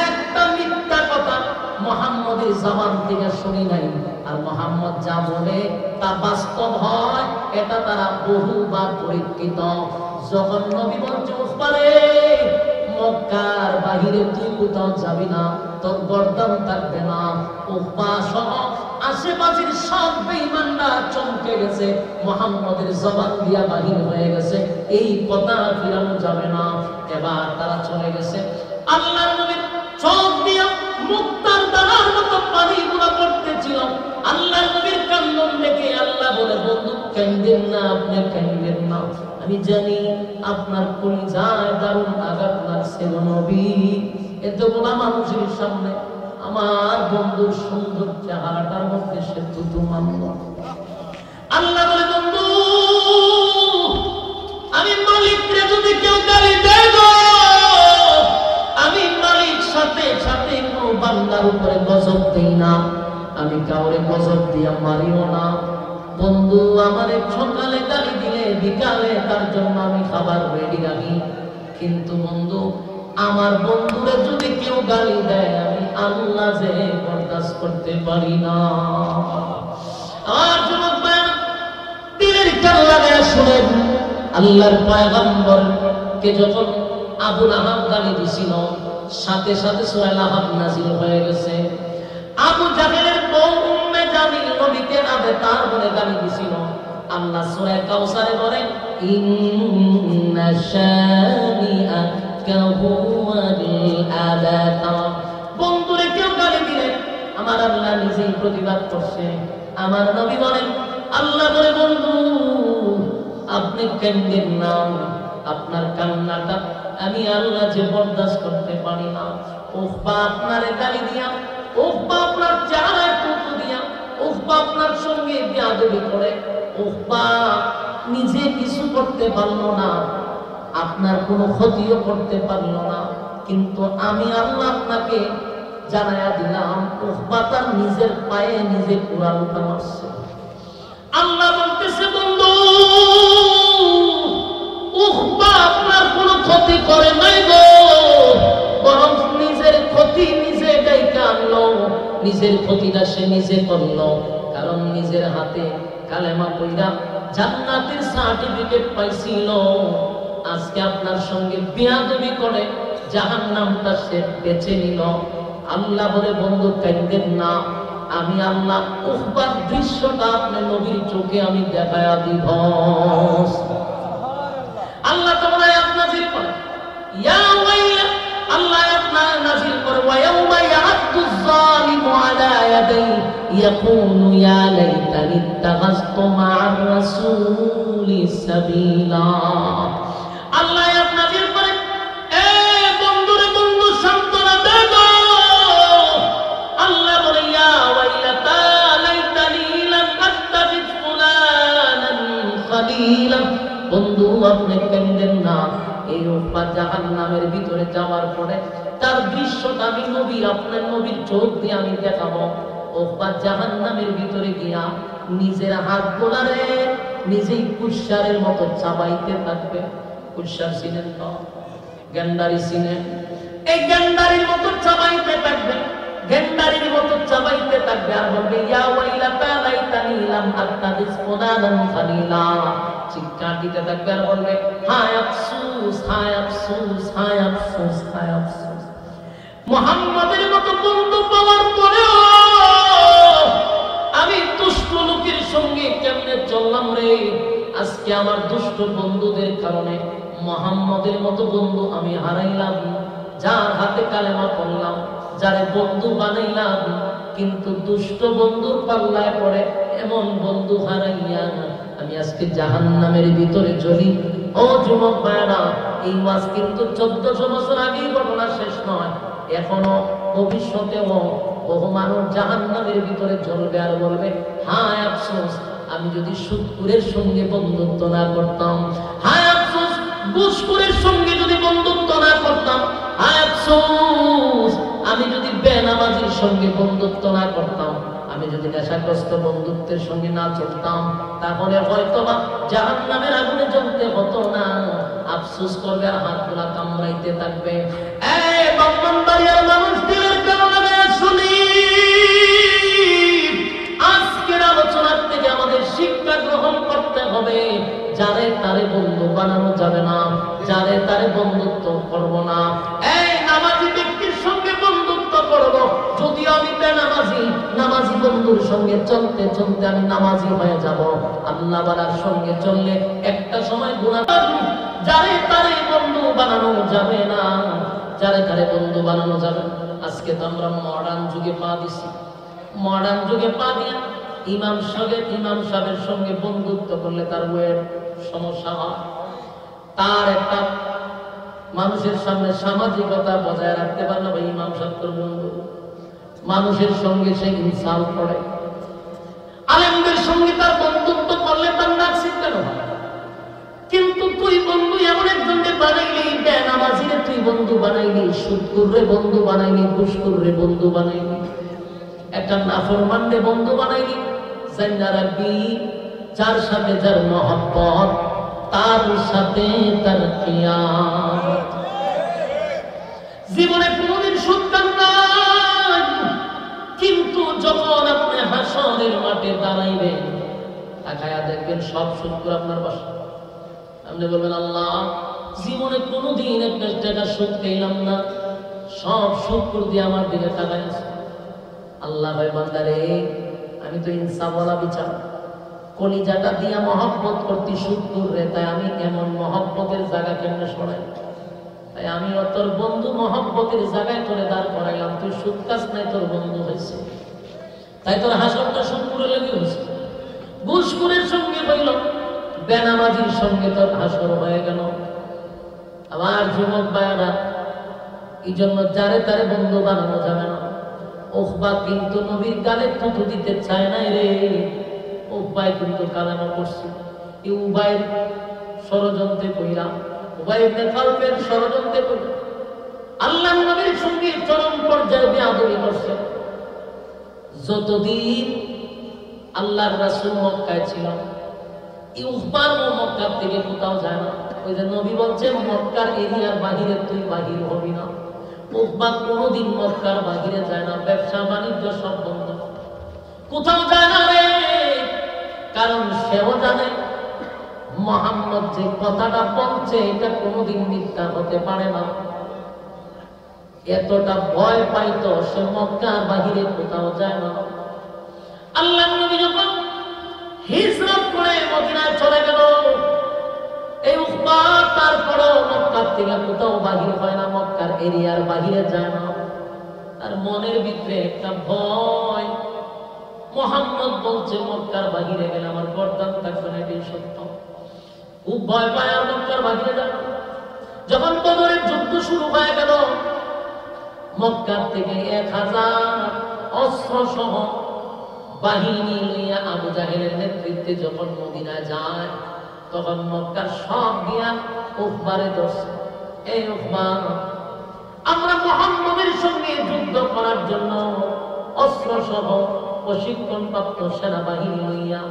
একটা মিথ্যা কথা মুহাম্মদের জবান থেকে শুনি নাই। আর মুহাম্মদ যা বলে তা বাস্তব হয়, এটা তারা বহুবার পরীক্ষিত। যখন নবী বলছে উসমানে মক্কার বাহিরে তুই কোথাও যাবি না, তোর গর্দান থাকবে না, উখবা সহ আশেপাশের সব বেঈমানরা চমকে গেছে, মুহাম্মদের জবান দিয়া বাহির হয়ে গেছে, এই কথা ফিরানো যাবে না। এবার তারা চলে গেছে। আল্লাহর নবীর চোখ দিয়া মুক্তার দানার মতো পানিগুলো পড়তেছিল। আল্লাহর নবীর কান্নান দেখে আল্লাহ বলে, বন্ধু কাঁদেন না, আপনি কাঁদেন না, আমি জানি আপনার কলিজায় দারুণ আঘাত লাগছে নবী। এত বড় মানুষের সামনে আমার বন্ধুর সুন্দর চেহারাটার মধ্যে সে থুতু মারল। আল্লাহ বলে, বন্ধু আমি মালিকরে যদি কেউ গালি দেয় গো, আমি মালিক সাথে সাথে কোনো বান্দার উপরে গজব দেই না, আমি কাউরে গজব দিয়া মারিও না। বন্ধু আমারে সকালে গালি দিলে বিকালে তার জন্য আমি খাবার রেডি রাখি, কিন্তু বন্ধু আমার বন্ধুরে যদি কেউ গালি দেয় আমি আল্লাহ যে বরদাস্ত করতে পারি না। আর যুবক ভাইরা দিলের কান লাগায়া শুনেন, আল্লাহর পয়গম্বর কে যখন আবু লাহাব গালি দিছিল, সাথে সাথে সূরা লাহাব নাযিল হয়ে গেছে। আবু জাহেলের বউ উম্মে জামিল নবীকে আবে তার বলে গালি দিছিল। আল্লাহ সূরা কাউসারে বলেন, ইন্না শানিআকা হুয়াল আবতার। বন্ধুরে কেউ গালি দিলে আমার আল্লাহ নিজেই প্রতিবাদ করছে। আমার নবী বলেন, আল্লাহ বলে, বন্ধু আপনি কান্দেন না, আপনার কান্নাটা আমি আল্লাহ যে বরদাস্ত করতে পারি না। উখবা আপনারে গালি দিয়া, উখবা আপনার চেহারায় থুতু দিয়া, উখবা আপনার সঙ্গে বেয়াদবি করে, উখবা নিজে কিছু করতে পারলো না, আপনার কোনো ক্ষতিও করতে পারলো না, কিন্তু আমি আল্লাহ আপনাকে জানায়া দিলাম উখবা তার নিজের পায়ে নিজে কুড়াল উঠা মারছে। আল্লাহ বলতেছে, বন্ধু উখবা আপনার কোনো ক্ষতি করে নাই গো, বরং নিজের ক্ষতি নিজে ডাইকা আনলো, নিজের ক্ষতিটা সে নিজে করলো। কারণ নিজের হাতে কালেমা পড়া জান্নাতের সার্টিফিকেট পাইছিল, আজকে আপনার সঙ্গে বেয়াদবি করে জাহান্নামটা সে বেছে নিল। আল্লাহ বলে বন্ধু কাঁদেন না, আমি আল্লাহ উকবার দৃশ্যটা আপনার নবীর চোখে আমি দেখায়া দিব। আল্লাহ তোমরা আয়াত নাযিল করে, ইয়া ওয়াইলা, আল্লাহ আয়াত নাযিল করে, ওয়া ইয়াউমা ইয়া'আদু যালিমু আলা ইয়াদাইহি ইয়াকুলু ইয়া লাইতানি ইত্তাখাযতু মা'আর রাসূলি সাবিলা। আল্লাহ আয়াত নাযিল করে, এ বন্ধুরে বন্ধু সান্তনা দে গো। আল্লাহ বলে, ইয়া ওয়াইলাতা লাইতানি লাম আত্তাখিয ফুলানান খালিলা। বন্ধু আপনি কাঁদেন না, এই উকবা জাহান্নামের ভিতরে যাওয়ার পরে তার দৃশ্যটা আমি নবী আপনার নবীর চোখ দিয়ে আমি দেখাবো। উকবা জাহান্নামের ভিতরে গিয়া নিজের হাত গোলারে নিজেই কুশারের মতো চাবাইতে থাকবে। কুশার চিনেন তো? গেন্ডারি চিনেন? এই গেন্ডারির মতো চাবাইতে থাকবে, গেন্ডারির মতো চাবাইতে থাকবে আর বলবে, ইয়া ওয়াইলাতা লাইতানি লাম আত্তাখিয ফুলানান খালিলা। চিৎকার দিতে থাকবে আর বলবে, হায় আফসোস, হায় আফসোস, হায় আফসোস, হায় আফসোস। মুহাম্মাদের মতো বন্ধু পাওয়ার পরেও আমি দুষ্ট লোকের সঙ্গে কেমনে চললাম রে। আজকে আমার দুষ্ট বন্ধুদের কারণে মুহাম্মাদের মতো বন্ধু আমি হারাইলাম। যার হাতে কালেমা পড়লাম, যারে বন্ধু বানাইলাম, কিন্তু দুষ্ট বন্ধুর পাল্লায় পড়ে এমন বন্ধু হারাইয়া আমি আজকে জাহান্নামের ভিতরে জ্বলি। ও যুবক ভাইরা, এই ওয়াজ কিন্তু 1400 বছর আগেই ঘটনা, শেষ নয়। এখনো ভবিষ্যতেও বহু মানুষ জাহান্নামের ভিতরে জ্বলবে আর বলবে, হায় আফসোস আমি যদি সুদখোরের সঙ্গে বন্ধুত্ব না করতাম, হায় আফসোস ঘুষখোরের সঙ্গে যদি বন্ধুত্ব না করতাম, হায় আফসোস আমি যদি বেনামাজির সঙ্গে বন্ধুত্ব না করতাম, আমি যদি নেশাগ্রস্ত বন্ধুত্বের সঙ্গে না চলতাম, তাহলে হয়তোবা জাহান্নামের আগুনে জ্বলতে হতো না। আফসোস করবে আর হাতগুলা কামড়াইতে থাকবে। এই ব্রাহ্মণবাড়িয়ার মানুষ দিলের কারণে শুনি, আজকের আলোচনার থেকে আমাদের শিক্ষা গ্রহণ করতে হবে। যারে তারে বন্ধু বানানো যাবে না, যারে তারে বন্ধুত্ব করব না। এই নামাজি ব্যক্তির সঙ্গে বন্ধুত্ব করব, যদি আমি বেনামাজি, নামাজি বন্ধুর সঙ্গে চলতে চলতে আমি নামাজি হয়ে যাব। আল্লাহ ওয়ালার সঙ্গে চললে একটা সময় গুনাহ। যারে তারে বন্ধু বানানো যাবে না, যারে তারে বন্ধু বানানো যাবে। আজকে তো আমরা মডার্ন যুগে পা দিছি। মডার্ন যুগে পা দিয়া ইমাম সাহেবের সঙ্গে বন্ধুত্ব করলে তার বইয়ের সমস্যা হয়। তার একটা মানুষের সামনে সামাজিকতা বজায় রাখতে পারে না, ভাই ইমাম সাহেব তোর বন্ধু। মানুষের সঙ্গে সে ইনসাল করে। আলেমদের সঙ্গে তার বন্ধুত্ব করলে তার নাক ছিটকানো হয়। কিন্তু তুই বন্ধু এমন একজনকে বানাইলি, বেনামাজিরে তুই বন্ধু বানাইলি, সুদখোররে বন্ধু বানাইলি, ঘুষখোররে বন্ধু বানাইলি, একটা নাফরমানরে বন্ধু বানাইলি। জান্না রাব্বি, যার সাথে যার মহব্বত, তার সাথে তার কিয়ামত। জীবনে কোনদিন সুদ নাই, কিন্তু যখন আপনি হাসরের মাঠে দাঁড়াইবেন, তাকায়া দেখবেন সব সুদখোর আপনার পাশে। আপনি বলবেন, আল্লাহ জীবনে কোনদিন একটা টাকা সুদ খেলাম না, সব সুদখোর দিয়ে আমার দিকে তাকায় আছে। আল্লাহ ভাই বান্দারে, আমি তো ইনসাফওয়ালা বিচার, কলিজাটা দিয়া মহব্বত করতি সুদখোর রে, তাই আমি এমন মহব্বতের জায়গা কেমনে সরাই, তাই আমি তোর বন্ধু মহব্বতের জায়গায় তোরে দাঁড় করাইলাম। তুই সুদ কাজ নাই, তোর বন্ধু হয়েছে, তাই তোর হাসরটা সুদখোরে লেগে হয়েছে। ঘুষখোরের সঙ্গে হইল, বেনামাজির সঙ্গে তোর হাসর হয়ে গেল। আমার যুবক ভাইরা, এই জন্য যারে তারে বন্ধু বানানো যাবে না। উকবা কিন্তু নবীর গালে থুতু দিতে চায় নাই রে। উকবাই কিন্তু কালেমা পড়ছে। এই উবাইয়ের ষড়যন্ত্রে কইরা, উবাই ইবনে খালফের ষড়যন্ত্রে কইরা আল্লাহর নবীর সঙ্গে চরম পর্যায়ে বেয়াদবি করছে। যতদিন আল্লাহর রাসূল মক্কায় ছিল, এই উকবার মক্কা থেকে কোথাও যায় না। ওই যে নবী বলছেন, মক্কার এরিয়ার বাহিরে তুই বাহির হবি না। উকবা কোনদিন মক্কার বাহিরে যায় না, ব্যবসা বাণিজ্য সব বন্ধ, কোথাও যায় না রে। কারণ সেও জানে মুহাম্মদ যে কথাটা বলছে এটা কোনোদিন মিথ্যা হতে পারে না। এতটা ভয় পাইতো সে মক্কার বাহিরে কোথাও যায় না। আল্লাহর নবী যখন হিজরত করে মদিনায় চলে গেল, এই উকবা তারপরও মক্কা থেকে কোথাও বাহির হয় না, মক্কার এরিয়ার বাহিরে যায় না। আর মনের ভিতরে একটা ভয়, মুহাম্মদ বলছে মক্কার বাহিরে গেলে আমার গর্দান থাকবে না, এটাই সত্য। খুব ভয় পায় আর মক্কার বাহিরে যায় না। যখন বদরের যুদ্ধ শুরু হয়ে গেল, মক্কার থেকে 1000 অস্ত্র সহ বাহিনী নিয়ে আবু জাহেলের নেতৃত্বে যখন মদিনায় যায়, তখন মক্কার সব গিয়া উকবারে ধরছে, এই উকবা, আমরা মুহাম্মদের সঙ্গে যুদ্ধ করার জন্য অস্ত্র সহ প্রশিক্ষণ প্রাপ্ত সেনাবাহিনী লইয়া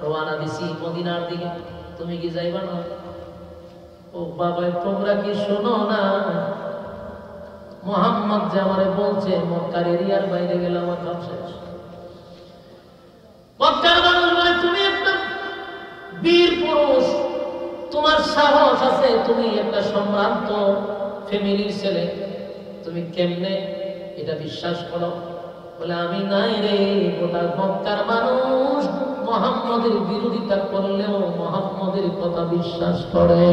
রওনা দিছি মদিনার দিকে, তুমি কি যাইবা না? ও বাবা, তোমরা কি শোনো না, মুহাম্মদ যে আমারে বলছে মক্কার এরিয়ার বাইরে গেলে আমার কাম শেষ। মক্কার মানুষ বলে তুমি একটা বীর পুরুষ, তোমার সাহস আছে, তুমি একটা সম্ভ্রান্ত ফ্যামিলির ছেলে, তুমি কেমনে এটা বিশ্বাস করো? বলে আমি নাই রে, গোটা মক্কার মানুষ মুহাম্মদের বিরোধিতা করলেও মুহাম্মদের কথা বিশ্বাস করে।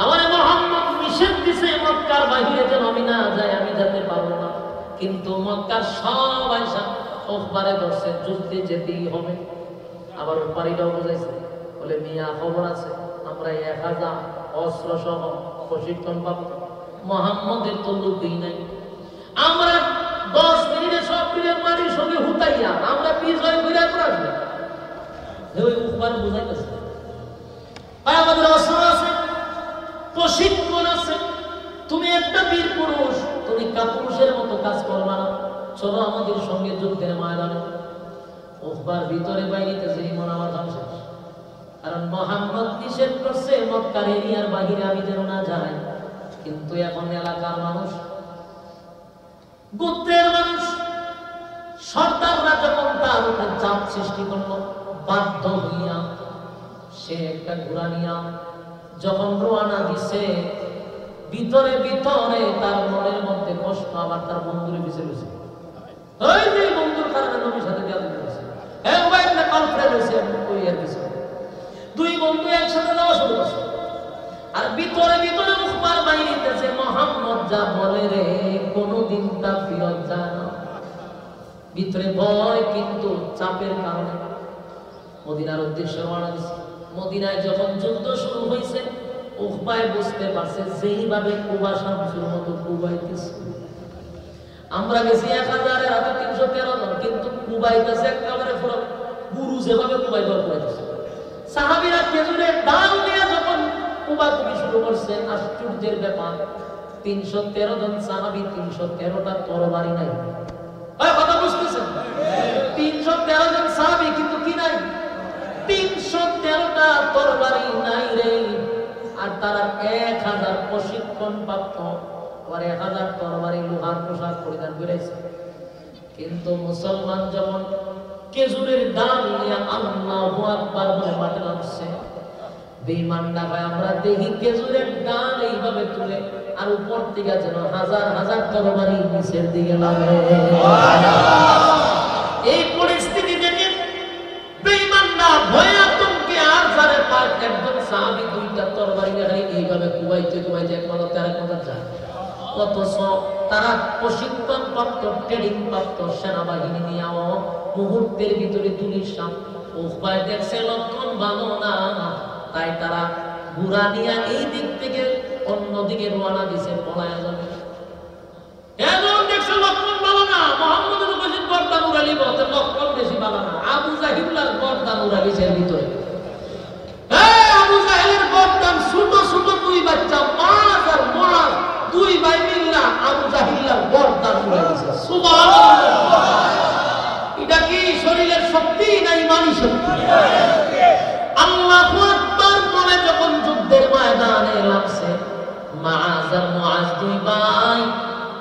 আমার মুহাম্মদ নিষেধ দিছে মক্কার বাহিরে যেন আমি না যাই, আমি যেতে পারবো না। কিন্তু মক্কার সব আইসা ওপারে ধরছে, যুদ্ধে যেতেই হবে। আবার ওপারিটাও বুঝাইছে, বলে মিয়া খবর আছে, আমরা 1000 অস্ত্র সহ প্রশিক্ষণ পাবো, মুহাম্মদের তো লুকই নাই। আমরা 10 মিনিটে সব মিলে মারির সঙ্গে হুতাইয়া আমরা বিজয় করে আসবো। ওই উপর বুঝাইতেছে আমাদের অস্ত্র আছে, প্রশিক্ষণ আছে, তুমি একটা বীর পুরুষ, তুমি কাপুরুষের মতো কাজ করবা না, চলো আমাদের সঙ্গে যুদ্ধের ময়দানে। ওবার ভিতরে বাইরেতে যে মন আমার ধ্বংস, কারণ মুহাম্মদ নিষেধ করছে মক্কার এরিয়ার বাহিরে আমি যেন না যাই। কিন্তু এখন এলাকার মানুষ, গোত্রের মানুষ, সর্দাররা যখন তার উপরে চাপ সৃষ্টি করলো, বাধ্য হইয়া সে একটা ঘোড়া নিয়া যখন রওনা দিছে, ভিতরে ভিতরে তার মনের মধ্যে কষ্ট, আবার তার বন্ধুরে পিছে পিছে ওই যে বন্ধুর কারণে নবীর সাথে যাওয়া দিয়েছে, হ্যাঁ ওই একটা কনফারেন্স হয়েছে, ওই আর কিছু দুই বন্ধু একসাথে যাওয়া শুরু করছে। আর ভিতরে ভিতরে মুখবার বাইরেতেছে, মুহাম্মদ যা বলে রে কোনদিন তা ফিরত যায় না। ভিতরে ভয়, কিন্তু চাপের কারণে মদিনার উদ্দেশ্যে রওনা দিছে। মদিনায় যখন যুদ্ধ শুরু হয়েছে, উকবায় বুঝতে পারছে যেইভাবে কুবা শামসুর মতো কুবাইতেছে। আমরা গেছি 1000 এর হাতে 313 জন, কিন্তু কুবাইতেছে একেবারে পুরো গুরু যেভাবে কুবাইতেছে। সাহাবীরা খেজুরের ডাল নিয়ে যখন কুবাকুবি শুরু করছে, আশ্চর্যের ব্যাপার, 313 জন সাহাবী, 313টা তরবারি নাই। কথা বুঝতেছেন? 313 জন সাহাবী, কিন্তু কি নাই? 313টা তরবারি নাই রে। আর তারা 1000 প্রশিক্ষণ প্রাপ্ত, আর 1000 তরবারি লোহার পোশাক পরিধান করেছে। কিন্তু মুসলমান যেমন খেজুরের ডাল নিয়ে আল্লাহু আকবার বলে মাঠে নামছে, বেঈমানরা ভাই আমরা দেখি খেজুরের ডাল এইভাবে তুলে আর উপর থেকে যেন 1000 তরবারি নিচের দিকে লাগে। এই পরিস্থিতি দেখে বেঈমানরা ভয়ে আতঙ্কে আর যারে পাক একজন সাহাবী 2টা তরবারি নিয়ে এইভাবে কুবাইতে এক মাথা আরেক মাথা যায়। অথচ তারা প্রশিক্ষণ প্রাপ্ত, ট্রেনিং প্রাপ্ত সেনাবাহিনী নিয়েও মুহূর্তের ভিতরে তুলির সাপ উকবায় দেখছে লক্ষণ ভালো না, তাই তারা ঘোড়া নিয়ে এই দিক থেকে অন্যদিকে রওনা দিছে, পলায়া যাবে। এখন দেখছে লক্ষণ ভালো না, মুহাম্মদের উপরে গর্দান উড়ালি বলতে লক্ষণ বেশি ভালো না। আবু জাহিলের গর্দান উড়ালিছে ভিতরে। আবু জাহিলের গর্দান ছোট ছোট 2 বাচ্চা, মাছ আর মাছ, 2 ভাই মিল্লা আবু জাহিলের গর্দান উড়ালিছে। সুবহানাল্লাহ! এটা কি শরীরের শক্তি না ইমানি শক্তি? আল্লাহু আকবার বলে যখন যুদ্ধের ময়দানে নামছে, মাআজ আর মুআজ 2 ভাই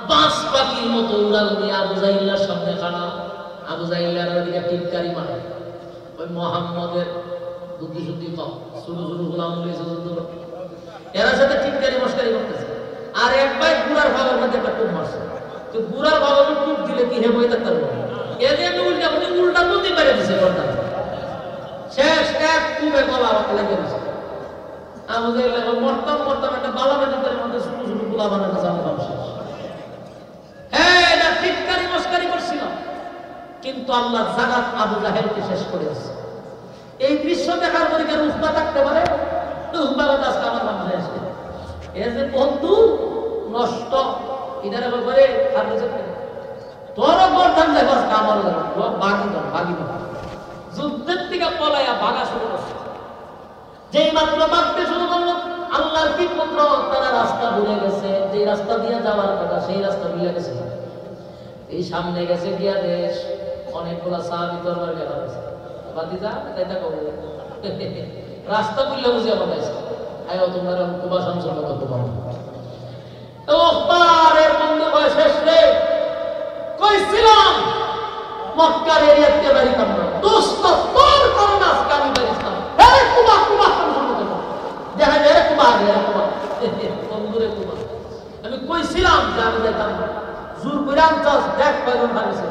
পাঁচ পাখির মতো উড়াল দিয়ে আবু জাহিলের সামনে খাড়া। আবু জাহিলের ওদিকে টিটকারি মারে, ওই মুহাম্মদের বুদ্ধি শুদ্ধি কম, ছোট ছোট গোলাম লইছে যুদ্ধ, এরা সাথে টিটকারি মস্কারি করতেছে। আর এক ভাই গুড়ার ভাগের মধ্যে একটা টুপ মারছে, তো গুড়ার ভাগের টুপ দিলে কি হেবই থাকতে পারবো, এদের উল্টা উল্টা বুদ্ধি মেরে দিছে ঘরটা শেষ, এক টুপে গলা আমাকে লেগে দিছে। আমাদের মরতাম মরতাম একটা বালা বেটাদের মধ্যে ছোট ছোট গোলা বানাতে জানতাম শেষ। হ্যাঁ, এটা টিটকারি মস্কারি করছিল, কিন্তু আল্লাহ জাগাত আবু জাহেলকে শেষ করে দিচ্ছে। এই দৃশ্য দেখার পরে কেন উফবা থাকতে পারে? উফবাটা আজকে আমার সামনে আসে, এ যে বন্ধু নষ্ট, এটার ব্যাপারে তোর গর্দান দেখো আমার বাগি দাও, বাগি দাও। যুদ্ধের থেকে পলাইয়া ভাগা শুরু করছে, যেই মাত্র ভাগতে শুরু করলো আল্লাহর পুত্র তারা রাস্তা ভুলে গেছে, যে রাস্তা দিয়ে যাওয়ার কথা সেই রাস্তা ভুলে গেছে। এই সামনে গেছে গিয়া দেশ অনেকগুলা সাহাবী দরবার গেল বাতিজা তাই দেখো রাস্তা ভুলে বুঝে বানাইছে, আয়ো তোমরা কুবাস অঞ্চল করতে পারো। ওপারের বন্ধু হয় শেষ রে, কইছিলাম মক্কার এরিয়াতে বাড়িতাম না, দোস্ত তোর কারণে আজকে আমি বাড়িতাম। আরে কুবা কুবা শুরু করতে দেখা যায় রে কুবা রে কুবা বন্ধুরে কুবা, আমি কইছিলাম যে আমি যাইতাম না, জোর করে আনছাস দেখ কয়জন ভাঙছে।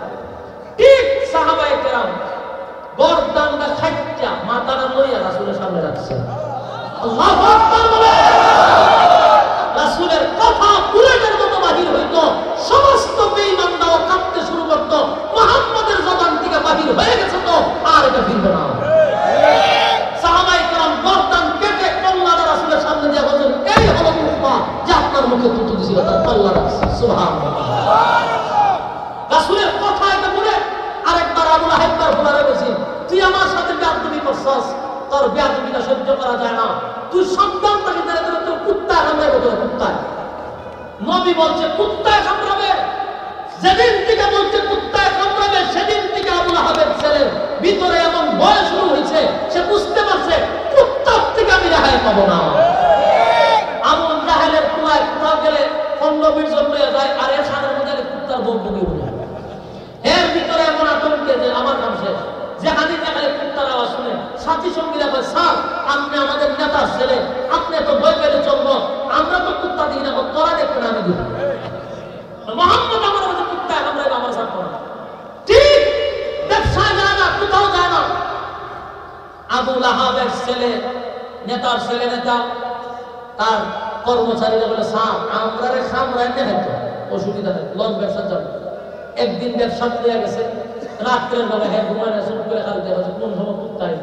ঠিক সাহাবায়ে কেরাম গর্দানটা খাইটা মাথাটা লইয়া রাসূলের সামনে রাখছে। আল্লাহু আকবার বলে রাসূলের কথা বুলেটের মতো বাহির হইতো, সমস্ত বেঈমানরাও কাঁপতে শুরু করত, মুহাম্মাদের জবান থেকে বাহির হয়ে গেছে তো আর এটা ফিরবে না। সাহাবায়ে কেরাম গর্দান কেটে কল্লাটা রাসূলের সামনে দিয়ে বলেন, এই হলো মুখা যে আপনার মুখে তুতু দিছিল তার কল্লা রাখছে। সুবহানাল্লাহ, রাসূলের কথা এটা বলে আরেকবার আবু লাহাব বলে গেছে, তুই আমার সাথে বেয়াদবি করছস, তোর বেয়াদবিটা সহ্য করা যায় না, তুই সন্তান তাকে ধরে ধরে তোর কুত্তা কামড়াবে, তোর কুত্তায় নবী বলছে কুত্তায় কামড়াবে। যেদিন থেকে বলছে কুত্তায় কামড়াবে সেদিন থেকে আবু লাহাবের ছেলের ভিতরে এমন ভয় শুরু হয়েছে, সে বুঝতে পারছে কুত্তার থেকে আমি রেহাই পাবো না। আবু জাহেলের কুয়ায় কুড়া গেলে 15-20 জন লয়ে যায়, আর এর সাথে মধ্যে কুত্তার বউ বগি উঠে, এর ভিতরে এমন আতঙ্কে যে আমার নাম শেষ। যেখানে যেখানে কুত্তার আওয়াজ শুনে সাথী সঙ্গীরা বলে, স্যার আপনি আমাদের নেতার ছেলে, আপনি তো ভয় পেলে চলবো, আমরা তো কুত্তা দিই না, তোরা দেখবেন আমি দিব। মুহাম্মদ আমার কাছে কুত্তায় কামড়াইলে আমার সাথে না, ঠিক ব্যবসায় যায় না, কোথাও যায় না। আবু লাহাবের ছেলে, নেতার ছেলে নেতা, তার কর্মচারীরা বলে, স্যার আমরা রে সামরাই না হয়তো অসুবিধা নেই, লঞ্চ ব্যবসা যাবো। একদিন ব্যবসা দিয়ে গেছে, রাত্রের বেলা হ্যাঁ ঘুমায় না, শুরু করে খালি দেখা কোন সময় কুত্তায়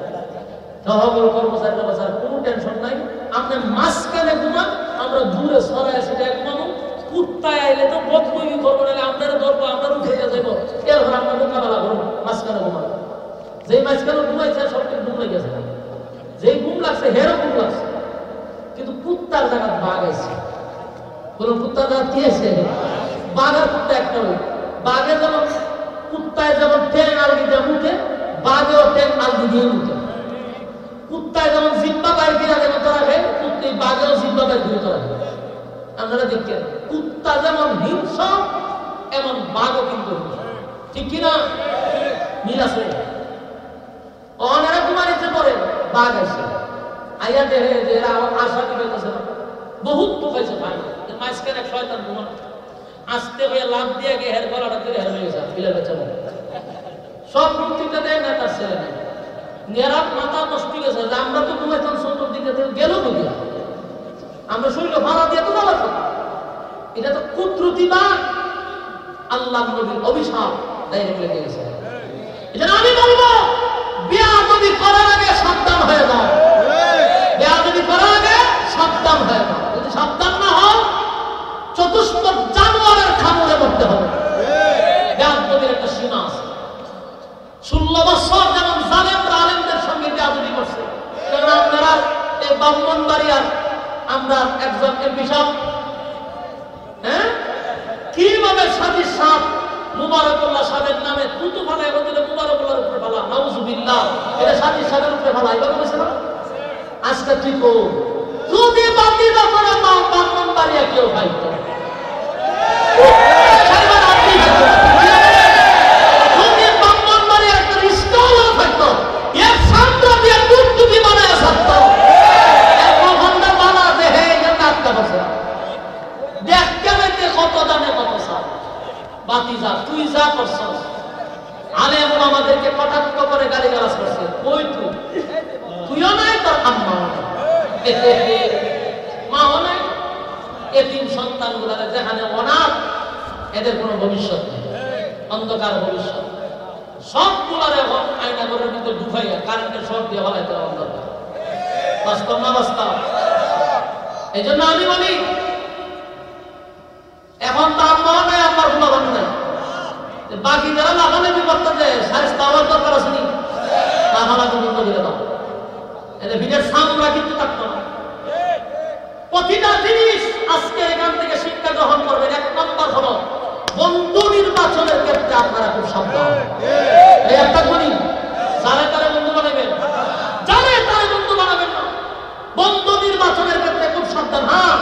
সহকর্মী কর্মচারীরা বলে, স্যার কোনো টেনশন নাই, আপনি মাঝখানে ঘুমান, আমরা দূরে সরাই সেটা ঘুমাবো, কুত্তায় আইলে তো বদবই করবো, নাহলে আপনারা ধরবো, আপনারা উঠে যাবো, এরপর আপনার মোকাবেলা করবো, মাঝখানে ঘুমাবো। যেই মাঝখানে ঘুমাইছে সবটি ঘুম লেগে গেছে, যেই ঘুম লাগছে হেরও ঘুম লাগছে, কিন্তু কুত্তার জায়গা বাঘ আছে। বলুন কুত্তার জায়গা কি আছে? বাঘ আর কুত্তা একটা হই, বাঘে যেমন কুত্তায় যেমন ট্রেন আলগি দিয়ে মুখে, বাঘেও ট্রেন আলগি দিয়ে মুখে। কুত্তায় যেমন জিব্বা বাইর দিয়ে যেমন তোরা খায়, কুত্তি বাঘেও জিব্বা বাইর দিয়ে তোরা খায়। আপনারা দেখেন কুত্তা যেমন হিংস্র এমন বাঘও কিন্তু ঠিক কিনা? মিল আছে। অনেরা কুমার ইচ্ছে করে বাঘ আছে, আইয়া দেখে যে এরা আমার আশা দিবেছে না, বহুত ঠকাইছে ভাই, মাঝখানে এক শয়তান ঘুমান আসতে হয়ে লাভ দিয়ে গিয়ে হের গলাটা ধরে হের হয়ে গেছে, বিলে বেচা সব মুক্তিটা দেয় না তার ছেলে নেই, নেরাত মাথা নষ্ট গেছে যে আমরা তো ঘুমাইতাম সন্তুর দিকে গেল বুঝিয়া, আমরা শরীর ভাড়া দিয়ে তো বলা, এটা তো কুদরতি বাঘ, আল্লাহ নবীর অভিশাপ ডাইরেক্ট লেগে গেছে। এটা আমি বলবো বেয়াদবি করার আগে সাবধান হয়ে যাও, বেয়াদবি করার আগে সাবধান হয়ে যাও, যদি সাবধান না হও চতুষ্পদ জানোয়ারের খামরে মরতে হবে। বেয়াদবির একটা সীমা আছে। 16 বছর যেমন জালেমরা আলেমদের সঙ্গে বেয়াদবি করছে, কারণ আপনারা এই ব্রাহ্মণবাড়িয়ার আমরা একজন এমপি সাহেব, হ্যাঁ কিভাবে সাদির সাহেব মুবারকুল্লাহ সাহেবের নামে তুতু ফালায় বলতে মুবারকুল্লাহর উপরে ফালা, নাউজুবিল্লাহ, এটা সাদির সাহেবের উপরে ফালা, এইভাবে বলেছে না? আজকে তুই কো যদি বাতি না করে মা ব্রাহ্মণবাড়িয়া কেউ খাইতো যদি ব্রাহ্মণবাড়িয়া একটা রিস্কাও থাকতো, এর সামনে দিয়ে দুধ যদি মানে চিন্তা করছে দেখ কেমন কত দামে কত সাল বাতি যা তুই যা করছস আলেম আমাদেরকে কটাক্ষ করে গালিগালাজ করছে কই তুইও নাই তোর আম্মাও নাই মাও নাই এতিম সন্তানগুলারে যেখানে অনাথ এদের কোনো ভবিষ্যৎ নেই অন্ধকার ভবিষ্যৎ সবগুলারে আয়না ঘরের ভিতরে ঢুকাইয়া কারেন্টের শর্ট দিয়ে হলাইতে অন্ধকার বাস্তব না বাস্তব এই জন্য আমি বলি এখন তো আম্মাও নাই আব্বার গুলো বান নাই বাকি যারা লাফালাফি করতে যে সারিস্তা আমার দরকার আসেনি লাফালাফি বন্ধ করে দাও এদের ভিড়ের সামরা কিন্তু থাকতো না প্রতিটা জিনিস আজকে এখান থেকে শিক্ষা গ্রহণ করবেন এক নম্বর হলো বন্ধু নির্বাচনের ক্ষেত্রে আপনারা খুব সাবধান এই একটা বলি যারে তারে বন্ধু বানাবেন যারে তারে বন্ধু বানাবেন না বন্ধু নির্বাচনের ক্ষেত্রে খুব সাবধান হ্যাঁ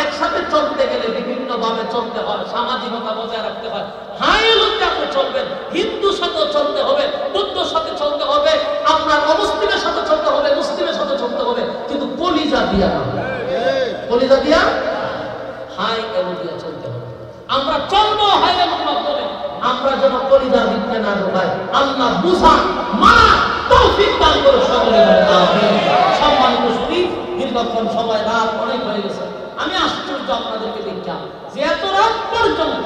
একসাথে চলতে গেলে বিভিন্ন ভাবে চলতে হয় সামাজিকতা বজায় রাখতে হয় হাই লোকে আপনি চলবেন হিন্দুর সাথে চলতে হবে বৌদ্ধর সাথে চলতে হবে আপনার অমুসলিমের সাথে চলতে হবে মুসলিমের সাথে চলতে হবে কিন্তু কলিজা দিয়া না কলিজা দিয়া হাই এলো দিয়া চলতে হবে আমরা চলবো হাই এলোর মাধ্যমে আমরা যেন কলিজার ভিতরে না ঢোকাই আল্লাহ বুঝা মা তৌফিক দান করে সকলে আমিন সম্মানিত শুনি দীর্ঘক্ষণ সময় রাত অনেক হয়ে গেছে আমি আশ্চর্য আপনাদেরকে দেখলাম যে এত রাত পর্যন্ত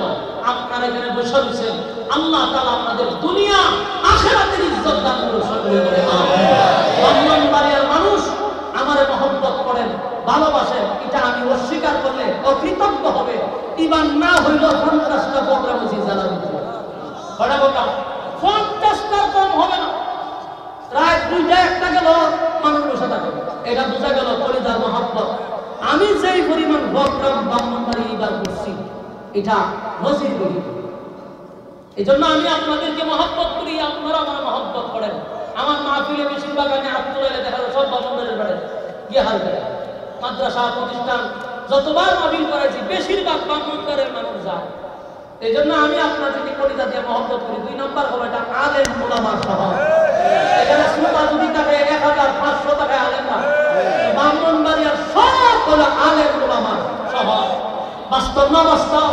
আপনারা এখানে বসে রয়েছেন আল্লাহ তাআলা আপনাদের দুনিয়া আখিরাতের ইজ্জত দান করে সকলে বলে আমিন ব্রাহ্মণবাড়িয়ার মানুষ আমারে মহব্বত করেন ভালোবাসেন এটা আমি অস্বীকার করলে অকৃতজ্ঞ হবে ঈমান না হইল 50টা প্রোগ্রাম হইছে জানা দিতে বড় কথা 50টা কম হবে না রাত 2টা 1টা গেল মানুষ বসে থাকে এটা বোঝা গেল কলিজার মহব্বত আমি যেই পরিমাণ প্রোগ্রাম ব্রাহ্মণবাড়ি এবার করছি এটা নজির করি এই জন্য আমি আপনাদেরকে মহব্বত করি আপনারা আমার মহব্বত করেন আমার মাহফিলে বেশিরভাগ আমি হাত তুলে দেখা যায় সব ব্রাহ্মণদের বাড়ি গিয়ে হাল দেয় মাদ্রাসা প্রতিষ্ঠান যতবার মাহফিল করেছি বেশিরভাগ ব্রাহ্মণবাড়ির মানুষ যায় এই জন্য আমি আপনাদেরকে কলিজা দিয়ে মহব্বত করি 2 নম্বর হলো এটা আলেম ওলামা সহ এখানে শ্রোতা যদি থাকে 1500 টাকা আলেম না ব্রাহ্মণবাড়িয়ার সব হলো আলেম ওলামা সহ বাস্তব না বাস্তব